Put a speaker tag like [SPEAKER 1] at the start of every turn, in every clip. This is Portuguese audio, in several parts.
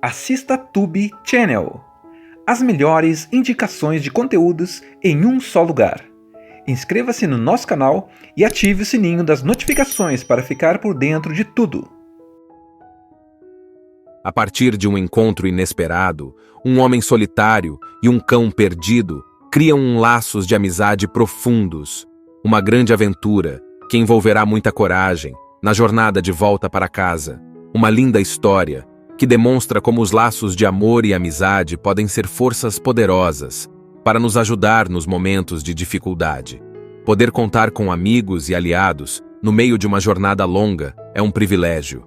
[SPEAKER 1] assista Tube Channel. As melhores indicações de conteúdos em um só lugar. Inscreva-se no nosso canal e ative o sininho das notificações para ficar por dentro de tudo.
[SPEAKER 2] A partir de um encontro inesperado, um homem solitário e um cão perdido criam laços de amizade profundos. Uma grande aventura que envolverá muita coragem na jornada de volta para casa. Uma linda história que demonstra como os laços de amor e amizade podem ser forças poderosas para nos ajudar nos momentos de dificuldade. Poder contar com amigos e aliados no meio de uma jornada longa é um privilégio.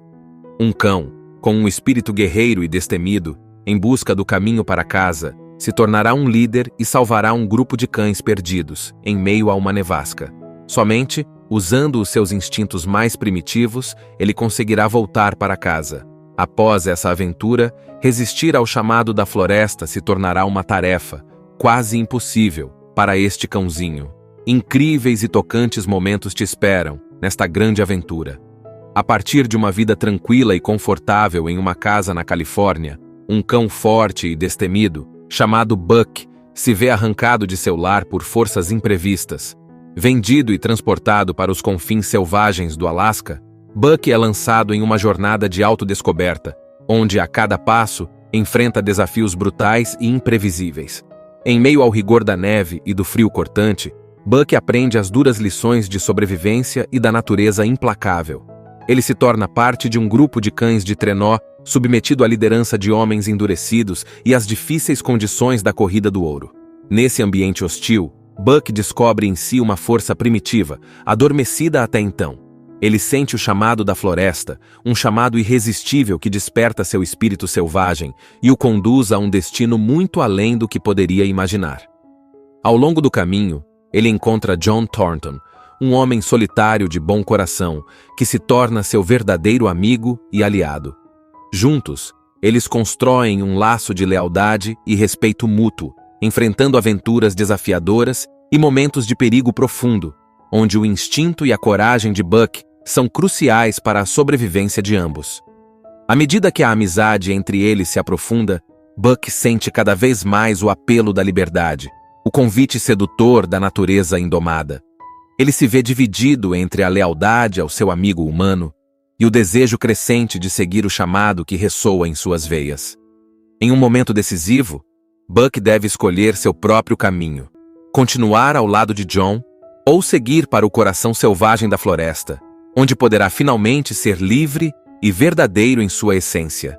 [SPEAKER 2] Um cão, com um espírito guerreiro e destemido, em busca do caminho para casa, se tornará um líder e salvará um grupo de cães perdidos em meio a uma nevasca. Somente, usando os seus instintos mais primitivos, ele conseguirá voltar para casa. Após essa aventura, resistir ao chamado da floresta se tornará uma tarefa quase impossível para este cãozinho. Incríveis e tocantes momentos te esperam nesta grande aventura. A partir de uma vida tranquila e confortável em uma casa na Califórnia, um cão forte e destemido, chamado Buck, se vê arrancado de seu lar por forças imprevistas. Vendido e transportado para os confins selvagens do Alasca, Buck é lançado em uma jornada de autodescoberta, onde, a cada passo, enfrenta desafios brutais e imprevisíveis. Em meio ao rigor da neve e do frio cortante, Buck aprende as duras lições de sobrevivência e da natureza implacável. Ele se torna parte de um grupo de cães de trenó, submetido à liderança de homens endurecidos e às difíceis condições da corrida do ouro. Nesse ambiente hostil, Buck descobre em si uma força primitiva, adormecida até então. Ele sente o chamado da floresta, um chamado irresistível que desperta seu espírito selvagem e o conduz a um destino muito além do que poderia imaginar. Ao longo do caminho, ele encontra John Thornton, um homem solitário de bom coração, que se torna seu verdadeiro amigo e aliado. Juntos, eles constroem um laço de lealdade e respeito mútuo, enfrentando aventuras desafiadoras e momentos de perigo profundo, onde o instinto e a coragem de Buck são cruciais para a sobrevivência de ambos. À medida que a amizade entre eles se aprofunda, Buck sente cada vez mais o apelo da liberdade, o convite sedutor da natureza indomada. Ele se vê dividido entre a lealdade ao seu amigo humano e o desejo crescente de seguir o chamado que ressoa em suas veias. Em um momento decisivo, Buck deve escolher seu próprio caminho: continuar ao lado de John ou seguir para o coração selvagem da floresta, onde poderá finalmente ser livre e verdadeiro em sua essência.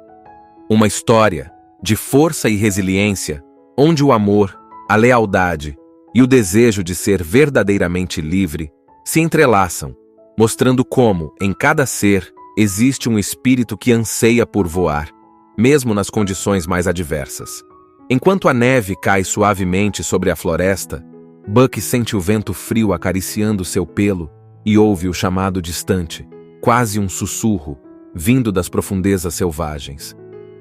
[SPEAKER 2] Uma história de força e resiliência, onde o amor, a lealdade e o desejo de ser verdadeiramente livre se entrelaçam, mostrando como, em cada ser, existe um espírito que anseia por voar, mesmo nas condições mais adversas. Enquanto a neve cai suavemente sobre a floresta, Buck sente o vento frio acariciando seu pelo e ouve o chamado distante, quase um sussurro, vindo das profundezas selvagens.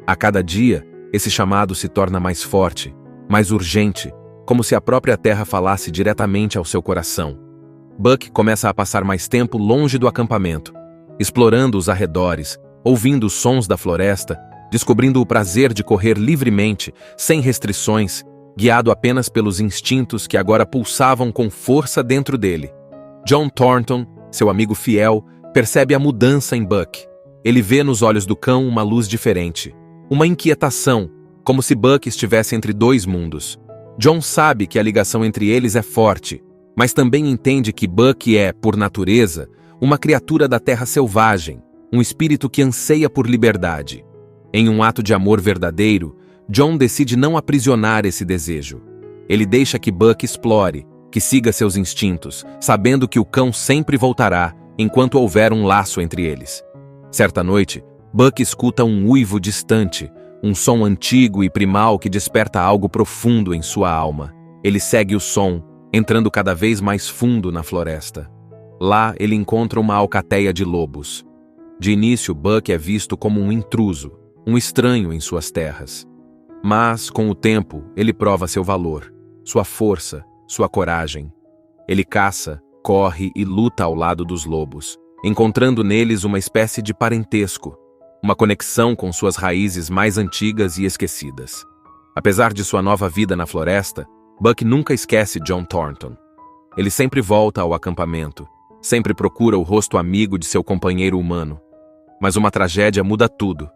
[SPEAKER 2] A cada dia, esse chamado se torna mais forte, mais urgente, como se a própria terra falasse diretamente ao seu coração. Buck começa a passar mais tempo longe do acampamento, explorando os arredores, ouvindo os sons da floresta, descobrindo o prazer de correr livremente, sem restrições, guiado apenas pelos instintos que agora pulsavam com força dentro dele. John Thornton, seu amigo fiel, percebe a mudança em Buck. Ele vê nos olhos do cão uma luz diferente, uma inquietação, como se Buck estivesse entre dois mundos. John sabe que a ligação entre eles é forte, mas também entende que Buck é, por natureza, uma criatura da terra selvagem, um espírito que anseia por liberdade. Em um ato de amor verdadeiro, John decide não aprisionar esse desejo. Ele deixa que Buck explore, que siga seus instintos, sabendo que o cão sempre voltará enquanto houver um laço entre eles. Certa noite, Buck escuta um uivo distante, um som antigo e primal que desperta algo profundo em sua alma. Ele segue o som, entrando cada vez mais fundo na floresta. Lá, ele encontra uma alcateia de lobos. De início, Buck é visto como um intruso, um estranho em suas terras. Mas, com o tempo, ele prova seu valor, sua força, sua coragem. Ele caça, corre e luta ao lado dos lobos, encontrando neles uma espécie de parentesco. uma conexão com suas raízes mais antigas e esquecidas. Apesar de sua nova vida na floresta, Buck nunca esquece John Thornton. Ele sempre volta ao acampamento, sempre procura o rosto amigo de seu companheiro humano. Mas uma tragédia muda tudo.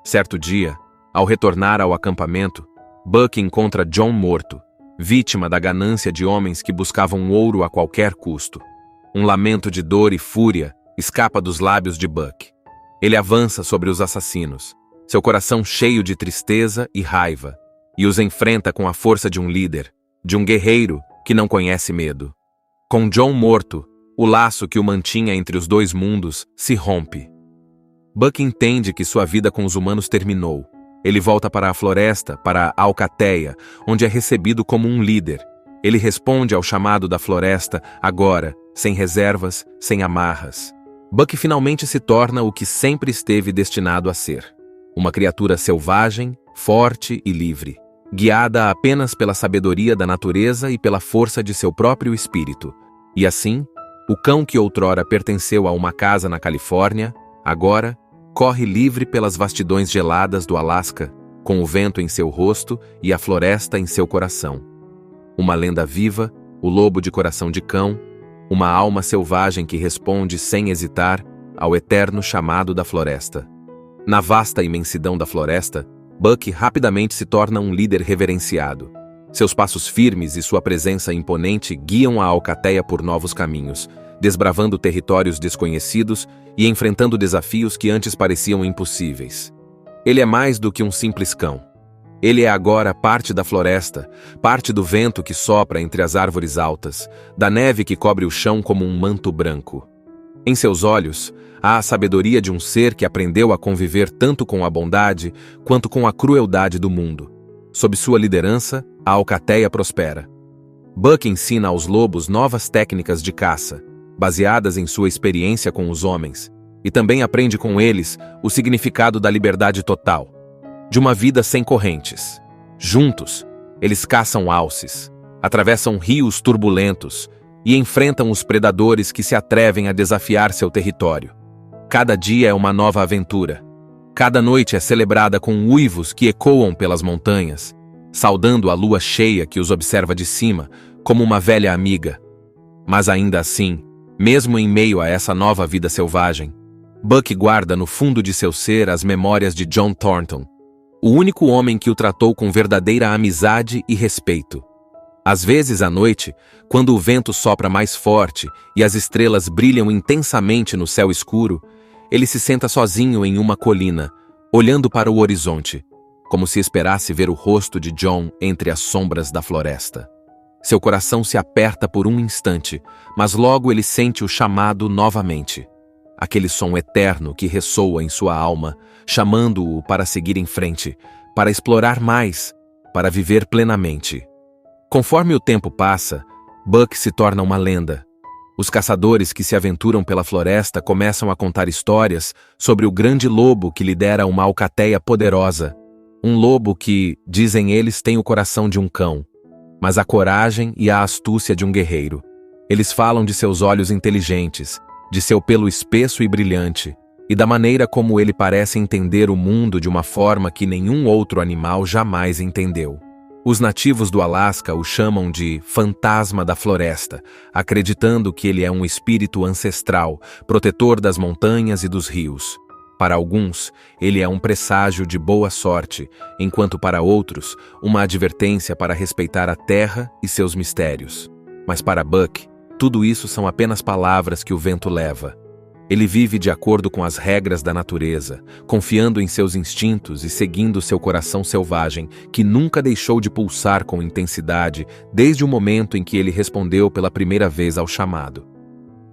[SPEAKER 2] Certo dia, ao retornar ao acampamento, Buck encontra John morto, vítima da ganância de homens que buscavam ouro a qualquer custo. Um lamento de dor e fúria escapa dos lábios de Buck. Ele avança sobre os assassinos, seu coração cheio de tristeza e raiva, e os enfrenta com a força de um líder, de um guerreiro que não conhece medo. Com John morto, o laço que o mantinha entre os dois mundos se rompe. Buck entende que sua vida com os humanos terminou. Ele volta para a floresta, para a Alcateia, onde é recebido como um líder. Ele responde ao chamado da floresta, agora, sem reservas, sem amarras. Buck finalmente se torna o que sempre esteve destinado a ser. Uma criatura selvagem, forte e livre, guiada apenas pela sabedoria da natureza e pela força de seu próprio espírito. E assim, o cão que outrora pertenceu a uma casa na Califórnia, agora, corre livre pelas vastidões geladas do Alasca, com o vento em seu rosto e a floresta em seu coração. Uma lenda viva, o lobo de coração de cão, uma alma selvagem que responde sem hesitar ao eterno chamado da floresta. Na vasta imensidão da floresta, Buck rapidamente se torna um líder reverenciado. Seus passos firmes e sua presença imponente guiam a Alcateia por novos caminhos, desbravando territórios desconhecidos e enfrentando desafios que antes pareciam impossíveis. Ele é mais do que um simples cão. Ele é agora parte da floresta, parte do vento que sopra entre as árvores altas, da neve que cobre o chão como um manto branco. Em seus olhos, há a sabedoria de um ser que aprendeu a conviver tanto com a bondade quanto com a crueldade do mundo. Sob sua liderança, a Alcateia prospera. Buck ensina aos lobos novas técnicas de caça, baseadas em sua experiência com os homens, e também aprende com eles o significado da liberdade total, de uma vida sem correntes. Juntos, eles caçam alces, atravessam rios turbulentos e enfrentam os predadores que se atrevem a desafiar seu território. Cada dia é uma nova aventura. Cada noite é celebrada com uivos que ecoam pelas montanhas, saudando a lua cheia que os observa de cima como uma velha amiga. Mas ainda assim, mesmo em meio a essa nova vida selvagem, Buck guarda no fundo de seu ser as memórias de John Thornton, o único homem que o tratou com verdadeira amizade e respeito. Às vezes à noite, quando o vento sopra mais forte e as estrelas brilham intensamente no céu escuro, ele se senta sozinho em uma colina, olhando para o horizonte, como se esperasse ver o rosto de John entre as sombras da floresta. Seu coração se aperta por um instante, mas logo ele sente o chamado novamente. Aquele som eterno que ressoa em sua alma, chamando-o para seguir em frente, para explorar mais, para viver plenamente. Conforme o tempo passa, Buck se torna uma lenda. Os caçadores que se aventuram pela floresta começam a contar histórias sobre o grande lobo que lidera uma alcateia poderosa. Um lobo que, dizem eles, tem o coração de um cão, mas a coragem e a astúcia de um guerreiro. Eles falam de seus olhos inteligentes, de seu pelo espesso e brilhante, e da maneira como ele parece entender o mundo de uma forma que nenhum outro animal jamais entendeu. Os nativos do Alasca o chamam de fantasma da floresta, acreditando que ele é um espírito ancestral, protetor das montanhas e dos rios. Para alguns, ele é um presságio de boa sorte, enquanto para outros, uma advertência para respeitar a terra e seus mistérios. Mas para Buck, tudo isso são apenas palavras que o vento leva. Ele vive de acordo com as regras da natureza, confiando em seus instintos e seguindo seu coração selvagem, que nunca deixou de pulsar com intensidade desde o momento em que ele respondeu pela primeira vez ao chamado.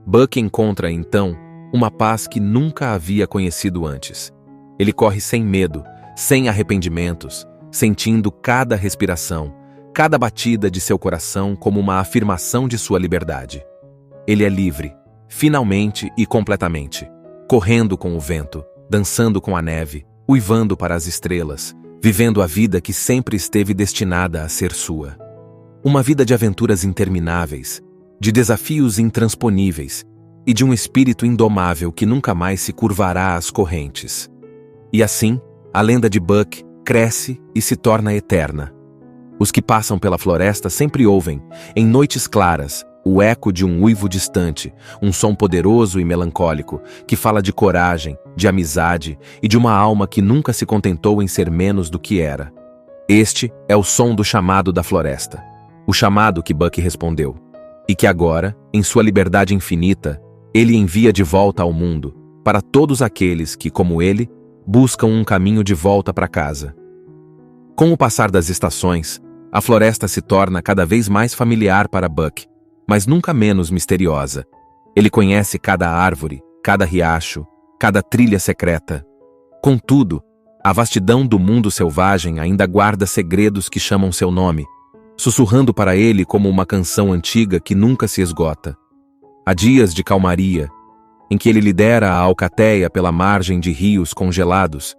[SPEAKER 2] Buck encontra, então, uma paz que nunca havia conhecido antes. Ele corre sem medo, sem arrependimentos, sentindo cada respiração, cada batida de seu coração como uma afirmação de sua liberdade. Ele é livre, finalmente e completamente, correndo com o vento, dançando com a neve, uivando para as estrelas, vivendo a vida que sempre esteve destinada a ser sua. Uma vida de aventuras intermináveis, de desafios intransponíveis e de um espírito indomável que nunca mais se curvará às correntes. E assim, a lenda de Buck cresce e se torna eterna. Os que passam pela floresta sempre ouvem, em noites claras, o eco de um uivo distante, um som poderoso e melancólico, que fala de coragem, de amizade e de uma alma que nunca se contentou em ser menos do que era. Este é o som do chamado da floresta, o chamado que Buck respondeu, e que agora, em sua liberdade infinita, ele envia de volta ao mundo, para todos aqueles que, como ele, buscam um caminho de volta para casa. Com o passar das estações, a floresta se torna cada vez mais familiar para Buck, mas nunca menos misteriosa. Ele conhece cada árvore, cada riacho, cada trilha secreta. Contudo, a vastidão do mundo selvagem ainda guarda segredos que chamam seu nome, sussurrando para ele como uma canção antiga que nunca se esgota. Há dias de calmaria, em que ele lidera a alcateia pela margem de rios congelados,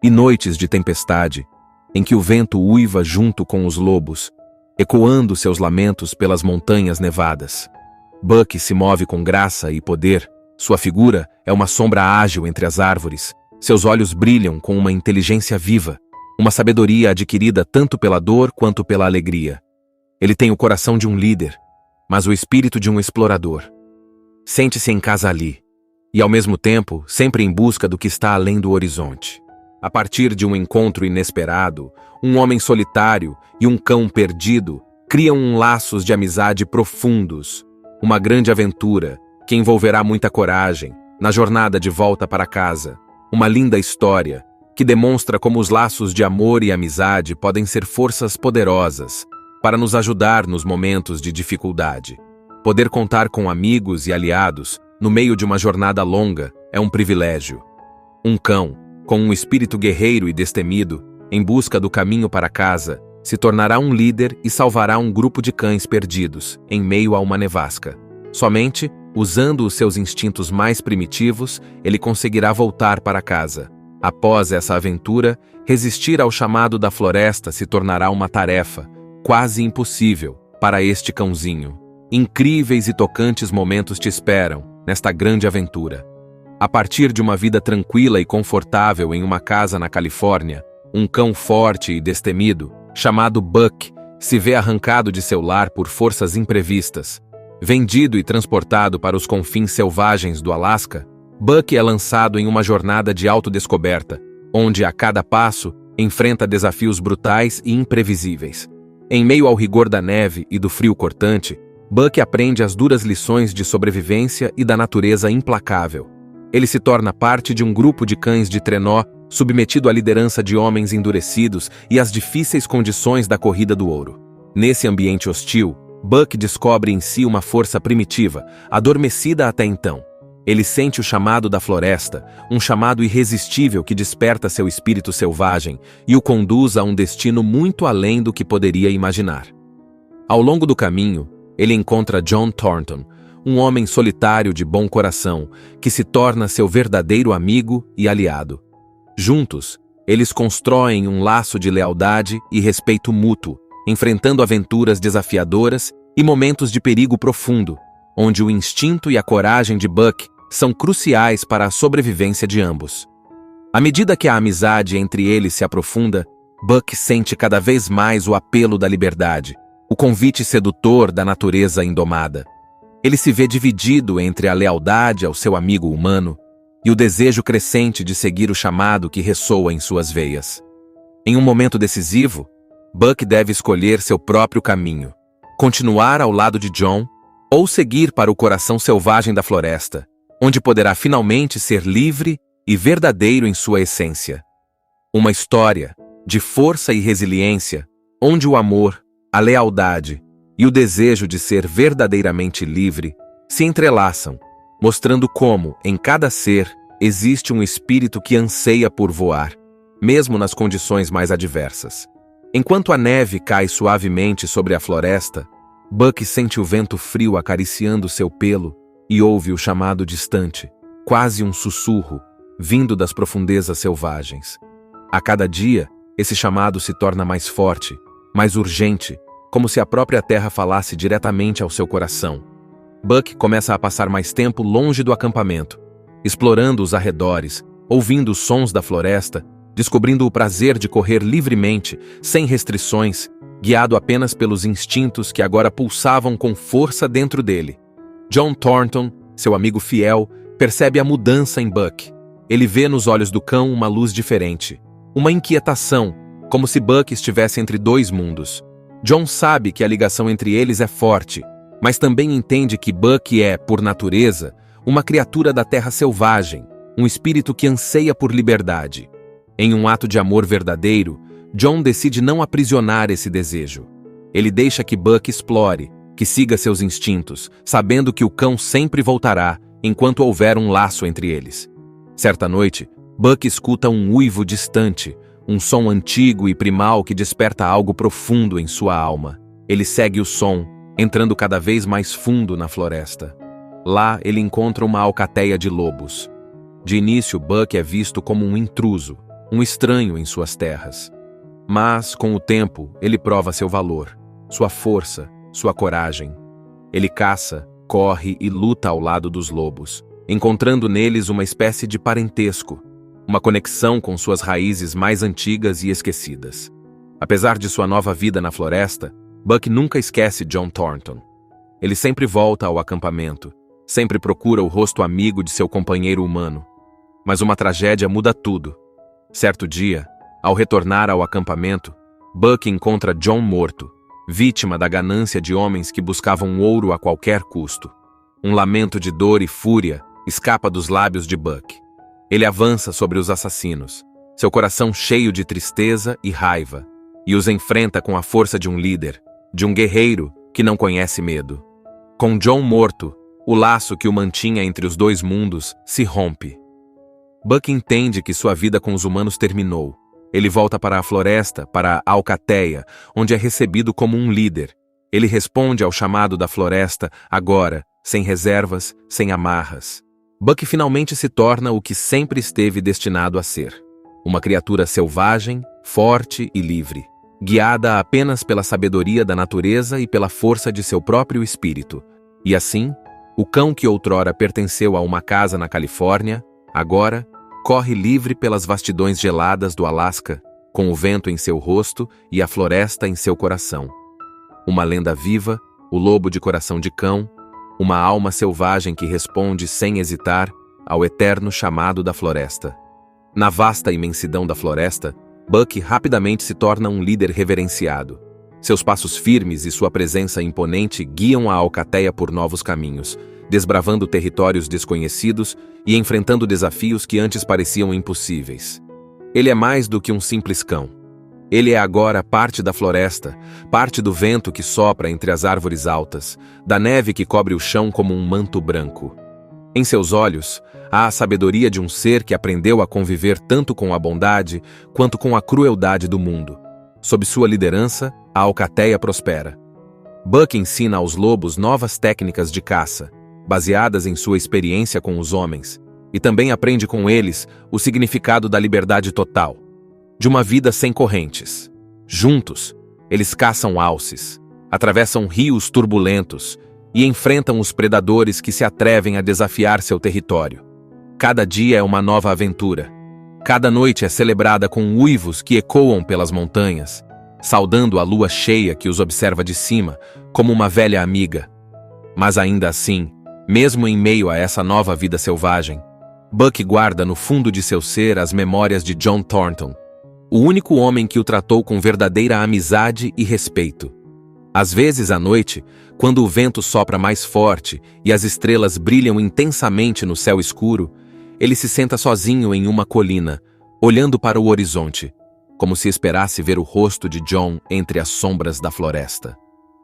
[SPEAKER 2] e noites de tempestade, em que o vento uiva junto com os lobos, ecoando seus lamentos pelas montanhas nevadas. Buck se move com graça e poder, sua figura é uma sombra ágil entre as árvores, seus olhos brilham com uma inteligência viva, uma sabedoria adquirida tanto pela dor quanto pela alegria. Ele tem o coração de um líder, mas o espírito de um explorador. Sente-se em casa ali, e ao mesmo tempo sempre em busca do que está além do horizonte. A partir de um encontro inesperado, um homem solitário e um cão perdido criam laços de amizade profundos, uma grande aventura que envolverá muita coragem na jornada de volta para casa, uma linda história que demonstra como os laços de amor e amizade podem ser forças poderosas para nos ajudar nos momentos de dificuldade. Poder contar com amigos e aliados no meio de uma jornada longa é um privilégio. Um cão, com um espírito guerreiro e destemido, em busca do caminho para casa, se tornará um líder e salvará um grupo de cães perdidos, em meio a uma nevasca. Somente, usando os seus instintos mais primitivos, ele conseguirá voltar para casa. Após essa aventura, resistir ao chamado da floresta se tornará uma tarefa, quase impossível, para este cãozinho. Incríveis e tocantes momentos te esperam, nesta grande aventura. A partir de uma vida tranquila e confortável em uma casa na Califórnia, um cão forte e destemido, chamado Buck, se vê arrancado de seu lar por forças imprevistas. Vendido e transportado para os confins selvagens do Alasca, Buck é lançado em uma jornada de autodescoberta, onde a cada passo enfrenta desafios brutais e imprevisíveis. Em meio ao rigor da neve e do frio cortante, Buck aprende as duras lições de sobrevivência e da natureza implacável. Ele se torna parte de um grupo de cães de trenó submetido à liderança de homens endurecidos e às difíceis condições da corrida do ouro. Nesse ambiente hostil, Buck descobre em si uma força primitiva, adormecida até então. Ele sente o chamado da floresta, um chamado irresistível que desperta seu espírito selvagem e o conduz a um destino muito além do que poderia imaginar. Ao longo do caminho, ele encontra John Thornton, um homem solitário de bom coração, que se torna seu verdadeiro amigo e aliado. Juntos, eles constroem um laço de lealdade e respeito mútuo, enfrentando aventuras desafiadoras e momentos de perigo profundo, onde o instinto e a coragem de Buck são cruciais para a sobrevivência de ambos. À medida que a amizade entre eles se aprofunda, Buck sente cada vez mais o apelo da liberdade, o convite sedutor da natureza indomada. Ele se vê dividido entre a lealdade ao seu amigo humano e o desejo crescente de seguir o chamado que ressoa em suas veias. Em um momento decisivo, Buck deve escolher seu próprio caminho, continuar ao lado de John ou seguir para o coração selvagem da floresta, onde poderá finalmente ser livre e verdadeiro em sua essência. Uma história de força e resiliência, onde o amor, a lealdade e o desejo de ser verdadeiramente livre se entrelaçam, mostrando como, em cada ser, existe um espírito que anseia por voar, mesmo nas condições mais adversas. Enquanto a neve cai suavemente sobre a floresta, Buck sente o vento frio acariciando seu pelo e ouve o chamado distante, quase um sussurro, vindo das profundezas selvagens. A cada dia, esse chamado se torna mais forte, mais urgente, como se a própria terra falasse diretamente ao seu coração. Buck começa a passar mais tempo longe do acampamento, explorando os arredores, ouvindo os sons da floresta, descobrindo o prazer de correr livremente, sem restrições, guiado apenas pelos instintos que agora pulsavam com força dentro dele. John Thornton, seu amigo fiel, percebe a mudança em Buck. Ele vê nos olhos do cão uma luz diferente, uma inquietação, como se Buck estivesse entre dois mundos. John sabe que a ligação entre eles é forte, mas também entende que Buck é, por natureza, uma criatura da terra selvagem, um espírito que anseia por liberdade. Em um ato de amor verdadeiro, John decide não aprisionar esse desejo. Ele deixa que Buck explore, que siga seus instintos, sabendo que o cão sempre voltará enquanto houver um laço entre eles. Certa noite, Buck escuta um uivo distante, um som antigo e primal que desperta algo profundo em sua alma. Ele segue o som, entrando cada vez mais fundo na floresta. Lá, ele encontra uma alcateia de lobos. De início, Buck é visto como um intruso, um estranho em suas terras. Mas, com o tempo, ele prova seu valor, sua força, sua coragem. Ele caça, corre e luta ao lado dos lobos, encontrando neles uma espécie de parentesco, uma conexão com suas raízes mais antigas e esquecidas. Apesar de sua nova vida na floresta, Buck nunca esquece John Thornton. Ele sempre volta ao acampamento, sempre procura o rosto amigo de seu companheiro humano. Mas uma tragédia muda tudo. Certo dia, ao retornar ao acampamento, Buck encontra John morto, vítima da ganância de homens que buscavam ouro a qualquer custo. Um lamento de dor e fúria escapa dos lábios de Buck. Ele avança sobre os assassinos, seu coração cheio de tristeza e raiva, e os enfrenta com a força de um líder, de um guerreiro que não conhece medo. Com John morto, o laço que o mantinha entre os dois mundos se rompe. Buck entende que sua vida com os humanos terminou. Ele volta para a floresta, para a Alcateia, onde é recebido como um líder. Ele responde ao chamado da floresta, agora, sem reservas, sem amarras. Buck finalmente se torna o que sempre esteve destinado a ser. Uma criatura selvagem, forte e livre, guiada apenas pela sabedoria da natureza e pela força de seu próprio espírito. E assim, o cão que outrora pertenceu a uma casa na Califórnia, agora, corre livre pelas vastidões geladas do Alasca, com o vento em seu rosto e a floresta em seu coração. Uma lenda viva, o lobo de coração de cão, uma alma selvagem que responde sem hesitar ao eterno chamado da floresta. Na vasta imensidão da floresta, Buck rapidamente se torna um líder reverenciado. Seus passos firmes e sua presença imponente guiam a Alcateia por novos caminhos, desbravando territórios desconhecidos e enfrentando desafios que antes pareciam impossíveis. Ele é mais do que um simples cão. Ele é agora parte da floresta, parte do vento que sopra entre as árvores altas, da neve que cobre o chão como um manto branco. Em seus olhos, há a sabedoria de um ser que aprendeu a conviver tanto com a bondade quanto com a crueldade do mundo. Sob sua liderança, a Alcateia prospera. Buck ensina aos lobos novas técnicas de caça, baseadas em sua experiência com os homens, e também aprende com eles o significado da liberdade total, de uma vida sem correntes. Juntos, eles caçam alces, atravessam rios turbulentos e enfrentam os predadores que se atrevem a desafiar seu território. Cada dia é uma nova aventura. Cada noite é celebrada com uivos que ecoam pelas montanhas, saudando a lua cheia que os observa de cima como uma velha amiga. Mas ainda assim, mesmo em meio a essa nova vida selvagem, Buck guarda no fundo de seu ser as memórias de John Thornton, o único homem que o tratou com verdadeira amizade e respeito. Às vezes à noite, quando o vento sopra mais forte e as estrelas brilham intensamente no céu escuro, ele se senta sozinho em uma colina, olhando para o horizonte, como se esperasse ver o rosto de John entre as sombras da floresta.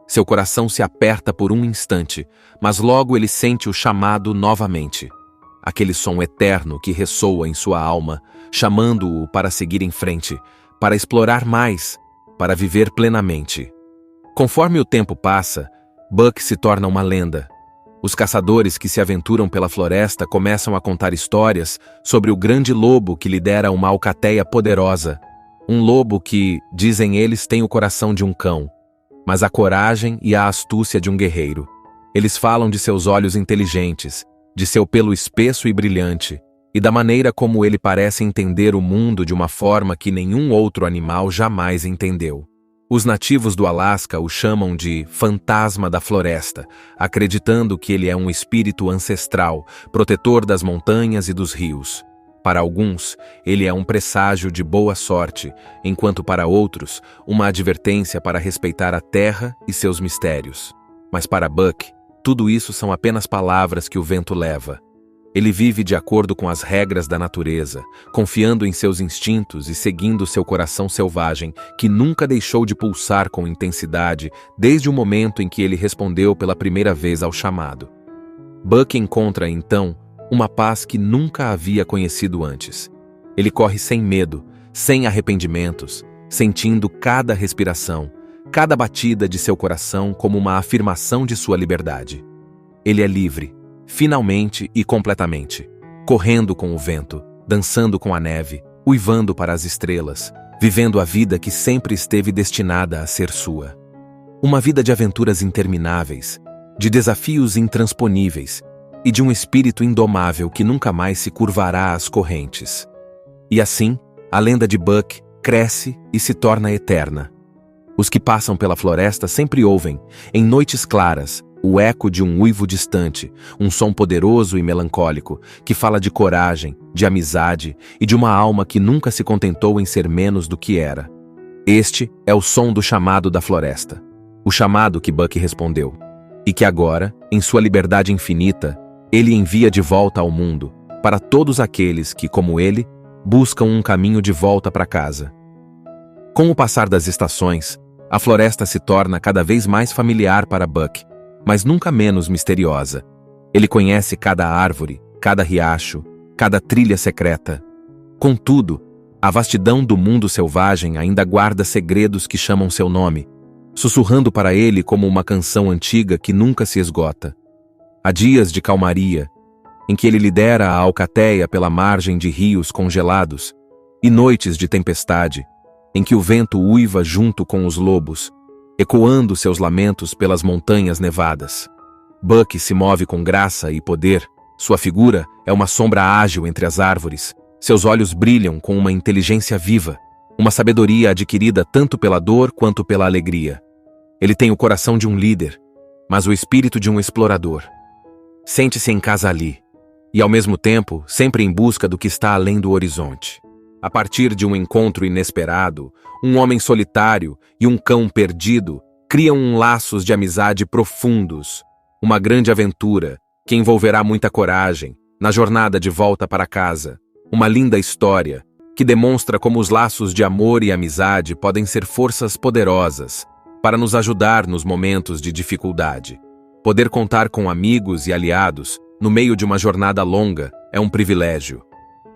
[SPEAKER 2] Seu coração se aperta por um instante, mas logo ele sente o chamado novamente. Aquele som eterno que ressoa em sua alma, chamando-o para seguir em frente, para explorar mais, para viver plenamente. Conforme o tempo passa, Buck se torna uma lenda. Os caçadores que se aventuram pela floresta começam a contar histórias sobre o grande lobo que lidera uma alcateia poderosa. Um lobo que, dizem eles, tem o coração de um cão, mas a coragem e a astúcia de um guerreiro. Eles falam de seus olhos inteligentes, de seu pelo espesso e brilhante, e da maneira como ele parece entender o mundo de uma forma que nenhum outro animal jamais entendeu. Os nativos do Alasca o chamam de fantasma da floresta, acreditando que ele é um espírito ancestral, protetor das montanhas e dos rios. Para alguns, ele é um presságio de boa sorte, enquanto para outros, uma advertência para respeitar a terra e seus mistérios. Mas para Buck, tudo isso são apenas palavras que o vento leva. Ele vive de acordo com as regras da natureza, confiando em seus instintos e seguindo seu coração selvagem, que nunca deixou de pulsar com intensidade desde o momento em que ele respondeu pela primeira vez ao chamado. Buck encontra, então, uma paz que nunca havia conhecido antes. Ele corre sem medo, sem arrependimentos, sentindo cada respiração, cada batida de seu coração como uma afirmação de sua liberdade. Ele é livre, finalmente e completamente, correndo com o vento, dançando com a neve, uivando para as estrelas, vivendo a vida que sempre esteve destinada a ser sua. Uma vida de aventuras intermináveis, de desafios intransponíveis, e de um espírito indomável que nunca mais se curvará às correntes. E assim, a lenda de Buck cresce e se torna eterna. Os que passam pela floresta sempre ouvem, em noites claras, o eco de um uivo distante, um som poderoso e melancólico, que fala de coragem, de amizade e de uma alma que nunca se contentou em ser menos do que era. Este é o som do chamado da floresta, o chamado que Buck respondeu, e que agora, em sua liberdade infinita, ele envia de volta ao mundo, para todos aqueles que, como ele, buscam um caminho de volta para casa. Com o passar das estações, a floresta se torna cada vez mais familiar para Buck, mas nunca menos misteriosa. Ele conhece cada árvore, cada riacho, cada trilha secreta. Contudo, a vastidão do mundo selvagem ainda guarda segredos que chamam seu nome, sussurrando para ele como uma canção antiga que nunca se esgota. Há dias de calmaria, em que ele lidera a alcateia pela margem de rios congelados, e noites de tempestade, em que o vento uiva junto com os lobos, ecoando seus lamentos pelas montanhas nevadas. Buck se move com graça e poder, sua figura é uma sombra ágil entre as árvores, seus olhos brilham com uma inteligência viva, uma sabedoria adquirida tanto pela dor quanto pela alegria. Ele tem o coração de um líder, mas o espírito de um explorador. Sente-se em casa ali, e ao mesmo tempo sempre em busca do que está além do horizonte. A partir de um encontro inesperado, um homem solitário e um cão perdido criam laços de amizade profundos, uma grande aventura que envolverá muita coragem na jornada de volta para casa, uma linda história que demonstra como os laços de amor e amizade podem ser forças poderosas para nos ajudar nos momentos de dificuldade. Poder contar com amigos e aliados no meio de uma jornada longa é um privilégio.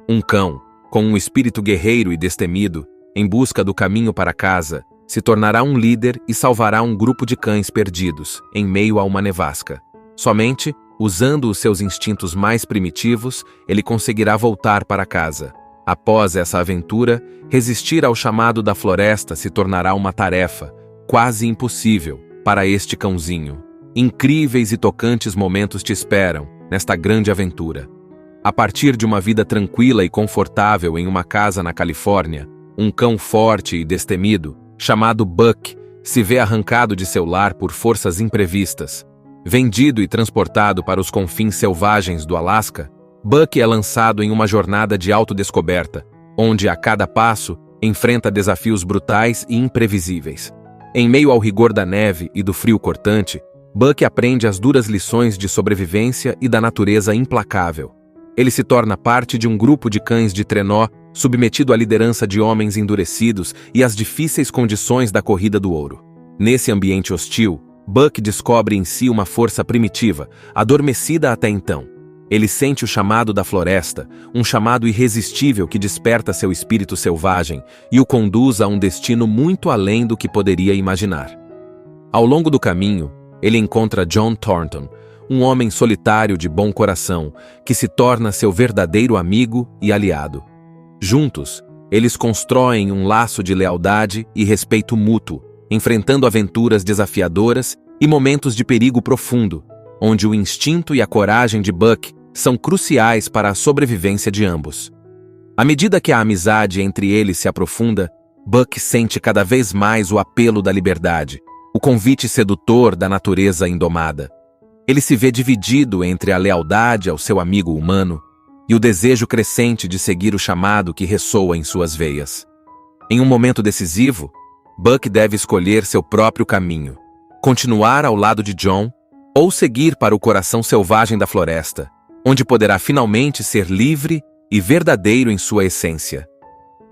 [SPEAKER 2] Um cão, com um espírito guerreiro e destemido, em busca do caminho para casa, se tornará um líder e salvará um grupo de cães perdidos, em meio a uma nevasca. Somente, usando os seus instintos mais primitivos, ele conseguirá voltar para casa. Após essa aventura, resistir ao chamado da floresta se tornará uma tarefa, quase impossível, para este cãozinho. Incríveis e tocantes momentos te esperam, nesta grande aventura. A partir de uma vida tranquila e confortável em uma casa na Califórnia, um cão forte e destemido, chamado Buck, se vê arrancado de seu lar por forças imprevistas. Vendido e transportado para os confins selvagens do Alasca, Buck é lançado em uma jornada de autodescoberta, onde a cada passo enfrenta desafios brutais e imprevisíveis. Em meio ao rigor da neve e do frio cortante, Buck aprende as duras lições de sobrevivência e da natureza implacável. Ele se torna parte de um grupo de cães de trenó, submetido à liderança de homens endurecidos e às difíceis condições da corrida do ouro. Nesse ambiente hostil, Buck descobre em si uma força primitiva, adormecida até então. Ele sente o chamado da floresta, um chamado irresistível que desperta seu espírito selvagem e o conduz a um destino muito além do que poderia imaginar. Ao longo do caminho, ele encontra John Thornton, um homem solitário de bom coração, que se torna seu verdadeiro amigo e aliado. Juntos, eles constroem um laço de lealdade e respeito mútuo, enfrentando aventuras desafiadoras e momentos de perigo profundo, onde o instinto e a coragem de Buck são cruciais para a sobrevivência de ambos. À medida que a amizade entre eles se aprofunda, Buck sente cada vez mais o apelo da liberdade, o convite sedutor da natureza indomada. Ele se vê dividido entre a lealdade ao seu amigo humano e o desejo crescente de seguir o chamado que ressoa em suas veias. Em um momento decisivo, Buck deve escolher seu próprio caminho, continuar ao lado de John ou seguir para o coração selvagem da floresta, onde poderá finalmente ser livre e verdadeiro em sua essência.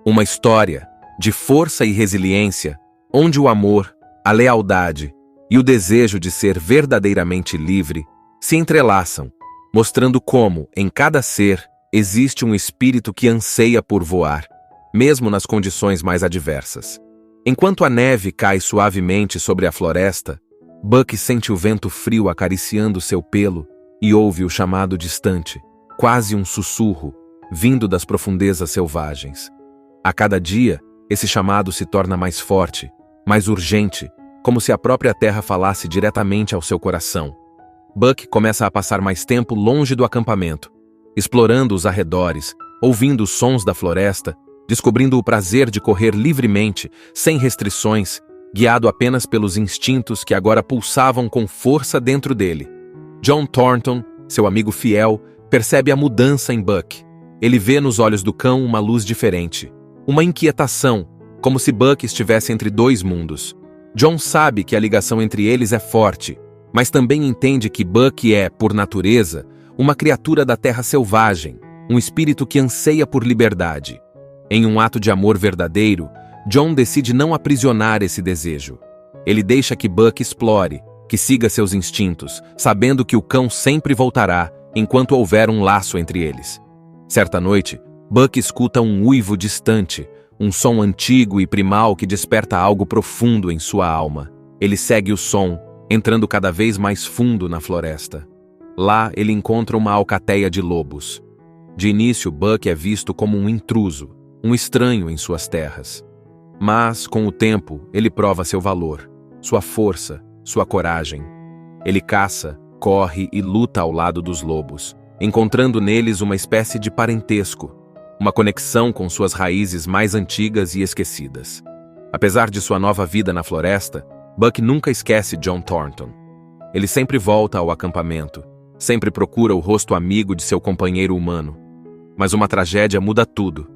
[SPEAKER 2] Uma história de força e resiliência, onde o amor, a lealdade e o desejo de ser verdadeiramente livre se entrelaçam, mostrando como, em cada ser, existe um espírito que anseia por voar, mesmo nas condições mais adversas. Enquanto a neve cai suavemente sobre a floresta, Buck sente o vento frio acariciando seu pelo e ouve o chamado distante, quase um sussurro, vindo das profundezas selvagens. A cada dia, esse chamado se torna mais forte, mais urgente, como se a própria terra falasse diretamente ao seu coração. Buck começa a passar mais tempo longe do acampamento, explorando os arredores, ouvindo os sons da floresta, descobrindo o prazer de correr livremente, sem restrições, guiado apenas pelos instintos que agora pulsavam com força dentro dele. John Thornton, seu amigo fiel, percebe a mudança em Buck. Ele vê nos olhos do cão uma luz diferente, uma inquietação, como se Buck estivesse entre dois mundos. John sabe que a ligação entre eles é forte, mas também entende que Buck é, por natureza, uma criatura da terra selvagem, um espírito que anseia por liberdade. Em um ato de amor verdadeiro, John decide não aprisionar esse desejo. Ele deixa que Buck explore, que siga seus instintos, sabendo que o cão sempre voltará enquanto houver um laço entre eles. Certa noite, Buck escuta um uivo distante, um som antigo e primal que desperta algo profundo em sua alma. Ele segue o som, entrando cada vez mais fundo na floresta. Lá, ele encontra uma alcateia de lobos. De início, Buck é visto como um intruso, um estranho em suas terras. Mas, com o tempo, ele prova seu valor, sua força, sua coragem. Ele caça, corre e luta ao lado dos lobos, encontrando neles uma espécie de parentesco, uma conexão com suas raízes mais antigas e esquecidas. Apesar de sua nova vida na floresta, Buck nunca esquece John Thornton. Ele sempre volta ao acampamento, sempre procura o rosto amigo de seu companheiro humano. Mas uma tragédia muda tudo.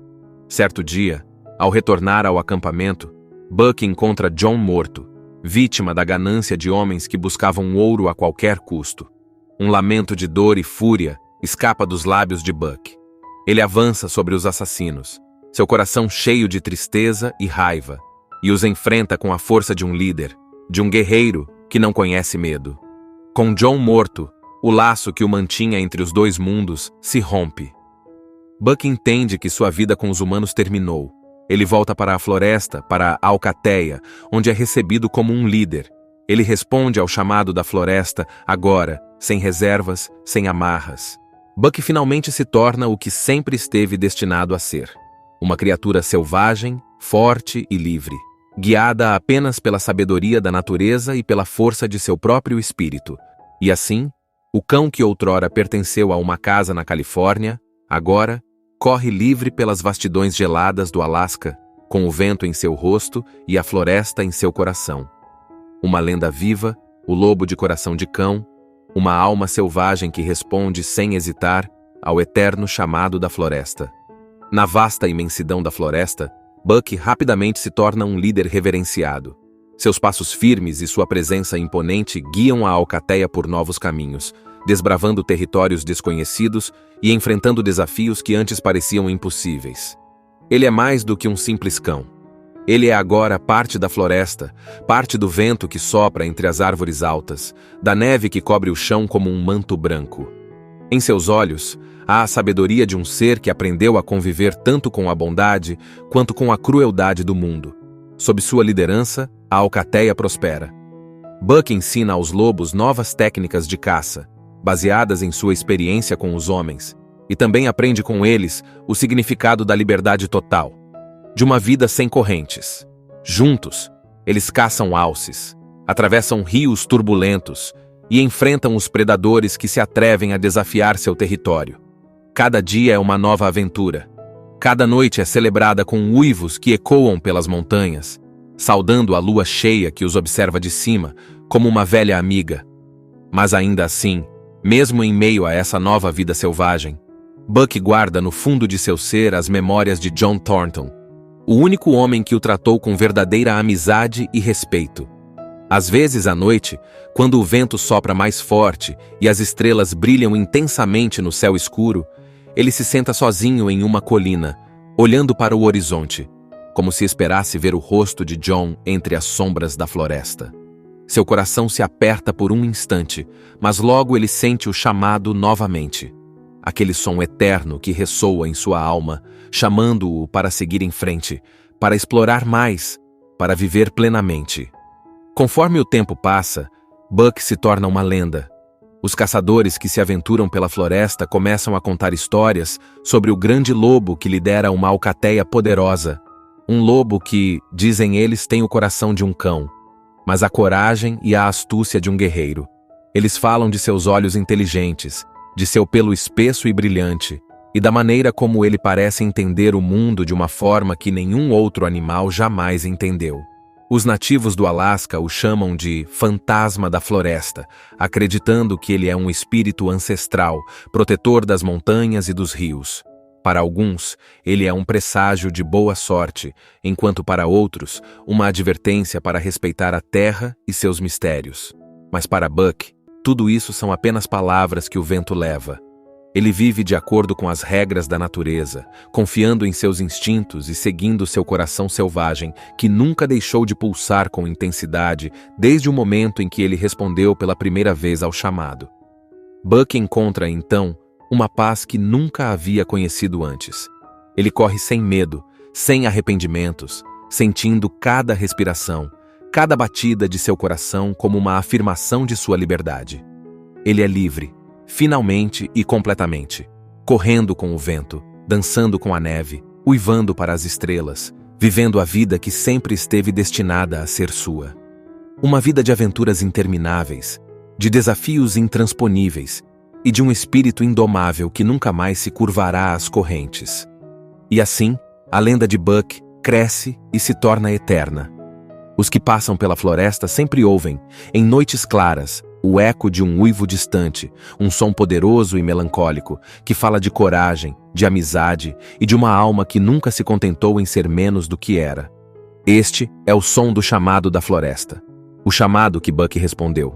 [SPEAKER 2] Certo dia, ao retornar ao acampamento, Buck encontra John morto, vítima da ganância de homens que buscavam ouro a qualquer custo. Um lamento de dor e fúria escapa dos lábios de Buck. Ele avança sobre os assassinos, seu coração cheio de tristeza e raiva, e os enfrenta com a força de um líder, de um guerreiro que não conhece medo. Com John morto, o laço que o mantinha entre os dois mundos se rompe. Buck entende que sua vida com os humanos terminou. Ele volta para a floresta, para a Alcateia, onde é recebido como um líder. Ele responde ao chamado da floresta, agora, sem reservas, sem amarras. Buck finalmente se torna o que sempre esteve destinado a ser. Uma criatura selvagem, forte e livre, guiada apenas pela sabedoria da natureza e pela força de seu próprio espírito. E assim, o cão que outrora pertenceu a uma casa na Califórnia, agora, corre livre pelas vastidões geladas do Alasca, com o vento em seu rosto e a floresta em seu coração. Uma lenda viva, o lobo de coração de cão, uma alma selvagem que responde sem hesitar ao eterno chamado da floresta. Na vasta imensidão da floresta, Buck rapidamente se torna um líder reverenciado. Seus passos firmes e sua presença imponente guiam a Alcateia por novos caminhos, desbravando territórios desconhecidos e enfrentando desafios que antes pareciam impossíveis. Ele é mais do que um simples cão. Ele é agora parte da floresta, parte do vento que sopra entre as árvores altas, da neve que cobre o chão como um manto branco. Em seus olhos, há a sabedoria de um ser que aprendeu a conviver tanto com a bondade quanto com a crueldade do mundo. Sob sua liderança, a Alcateia prospera. Buck ensina aos lobos novas técnicas de caça, baseadas em sua experiência com os homens, e também aprende com eles o significado da liberdade total, de uma vida sem correntes. Juntos, eles caçam alces, atravessam rios turbulentos e enfrentam os predadores que se atrevem a desafiar seu território. Cada dia é uma nova aventura. Cada noite é celebrada com uivos que ecoam pelas montanhas, saudando a lua cheia que os observa de cima como uma velha amiga. Mas ainda assim, mesmo em meio a essa nova vida selvagem, Buck guarda no fundo de seu ser as memórias de John Thornton, o único homem que o tratou com verdadeira amizade e respeito. Às vezes à noite, quando o vento sopra mais forte e as estrelas brilham intensamente no céu escuro, ele se senta sozinho em uma colina, olhando para o horizonte, como se esperasse ver o rosto de John entre as sombras da floresta. Seu coração se aperta por um instante, mas logo ele sente o chamado novamente. Aquele som eterno que ressoa em sua alma, chamando-o para seguir em frente, para explorar mais, para viver plenamente. Conforme o tempo passa, Buck se torna uma lenda. Os caçadores que se aventuram pela floresta começam a contar histórias sobre o grande lobo que lidera uma alcateia poderosa. Um lobo que, dizem eles, tem o coração de um cão, mas a coragem e a astúcia de um guerreiro. Eles falam de seus olhos inteligentes, de seu pelo espesso e brilhante, e da maneira como ele parece entender o mundo de uma forma que nenhum outro animal jamais entendeu. Os nativos do Alasca o chamam de fantasma da floresta, acreditando que ele é um espírito ancestral, protetor das montanhas e dos rios. Para alguns, ele é um presságio de boa sorte, enquanto para outros, uma advertência para respeitar a terra e seus mistérios. Mas para Buck, tudo isso são apenas palavras que o vento leva. Ele vive de acordo com as regras da natureza, confiando em seus instintos e seguindo seu coração selvagem, que nunca deixou de pulsar com intensidade desde o momento em que ele respondeu pela primeira vez ao chamado. Buck encontra, então, uma paz que nunca havia conhecido antes. Ele corre sem medo, sem arrependimentos, sentindo cada respiração, cada batida de seu coração como uma afirmação de sua liberdade. Ele é livre, finalmente e completamente, correndo com o vento, dançando com a neve, uivando para as estrelas, vivendo a vida que sempre esteve destinada a ser sua. Uma vida de aventuras intermináveis, de desafios intransponíveis e de um espírito indomável que nunca mais se curvará às correntes. E assim, a lenda de Buck cresce e se torna eterna. Os que passam pela floresta sempre ouvem, em noites claras, o eco de um uivo distante, um som poderoso e melancólico, que fala de coragem, de amizade e de uma alma que nunca se contentou em ser menos do que era. Este é o som do chamado da floresta, o chamado que Buck respondeu,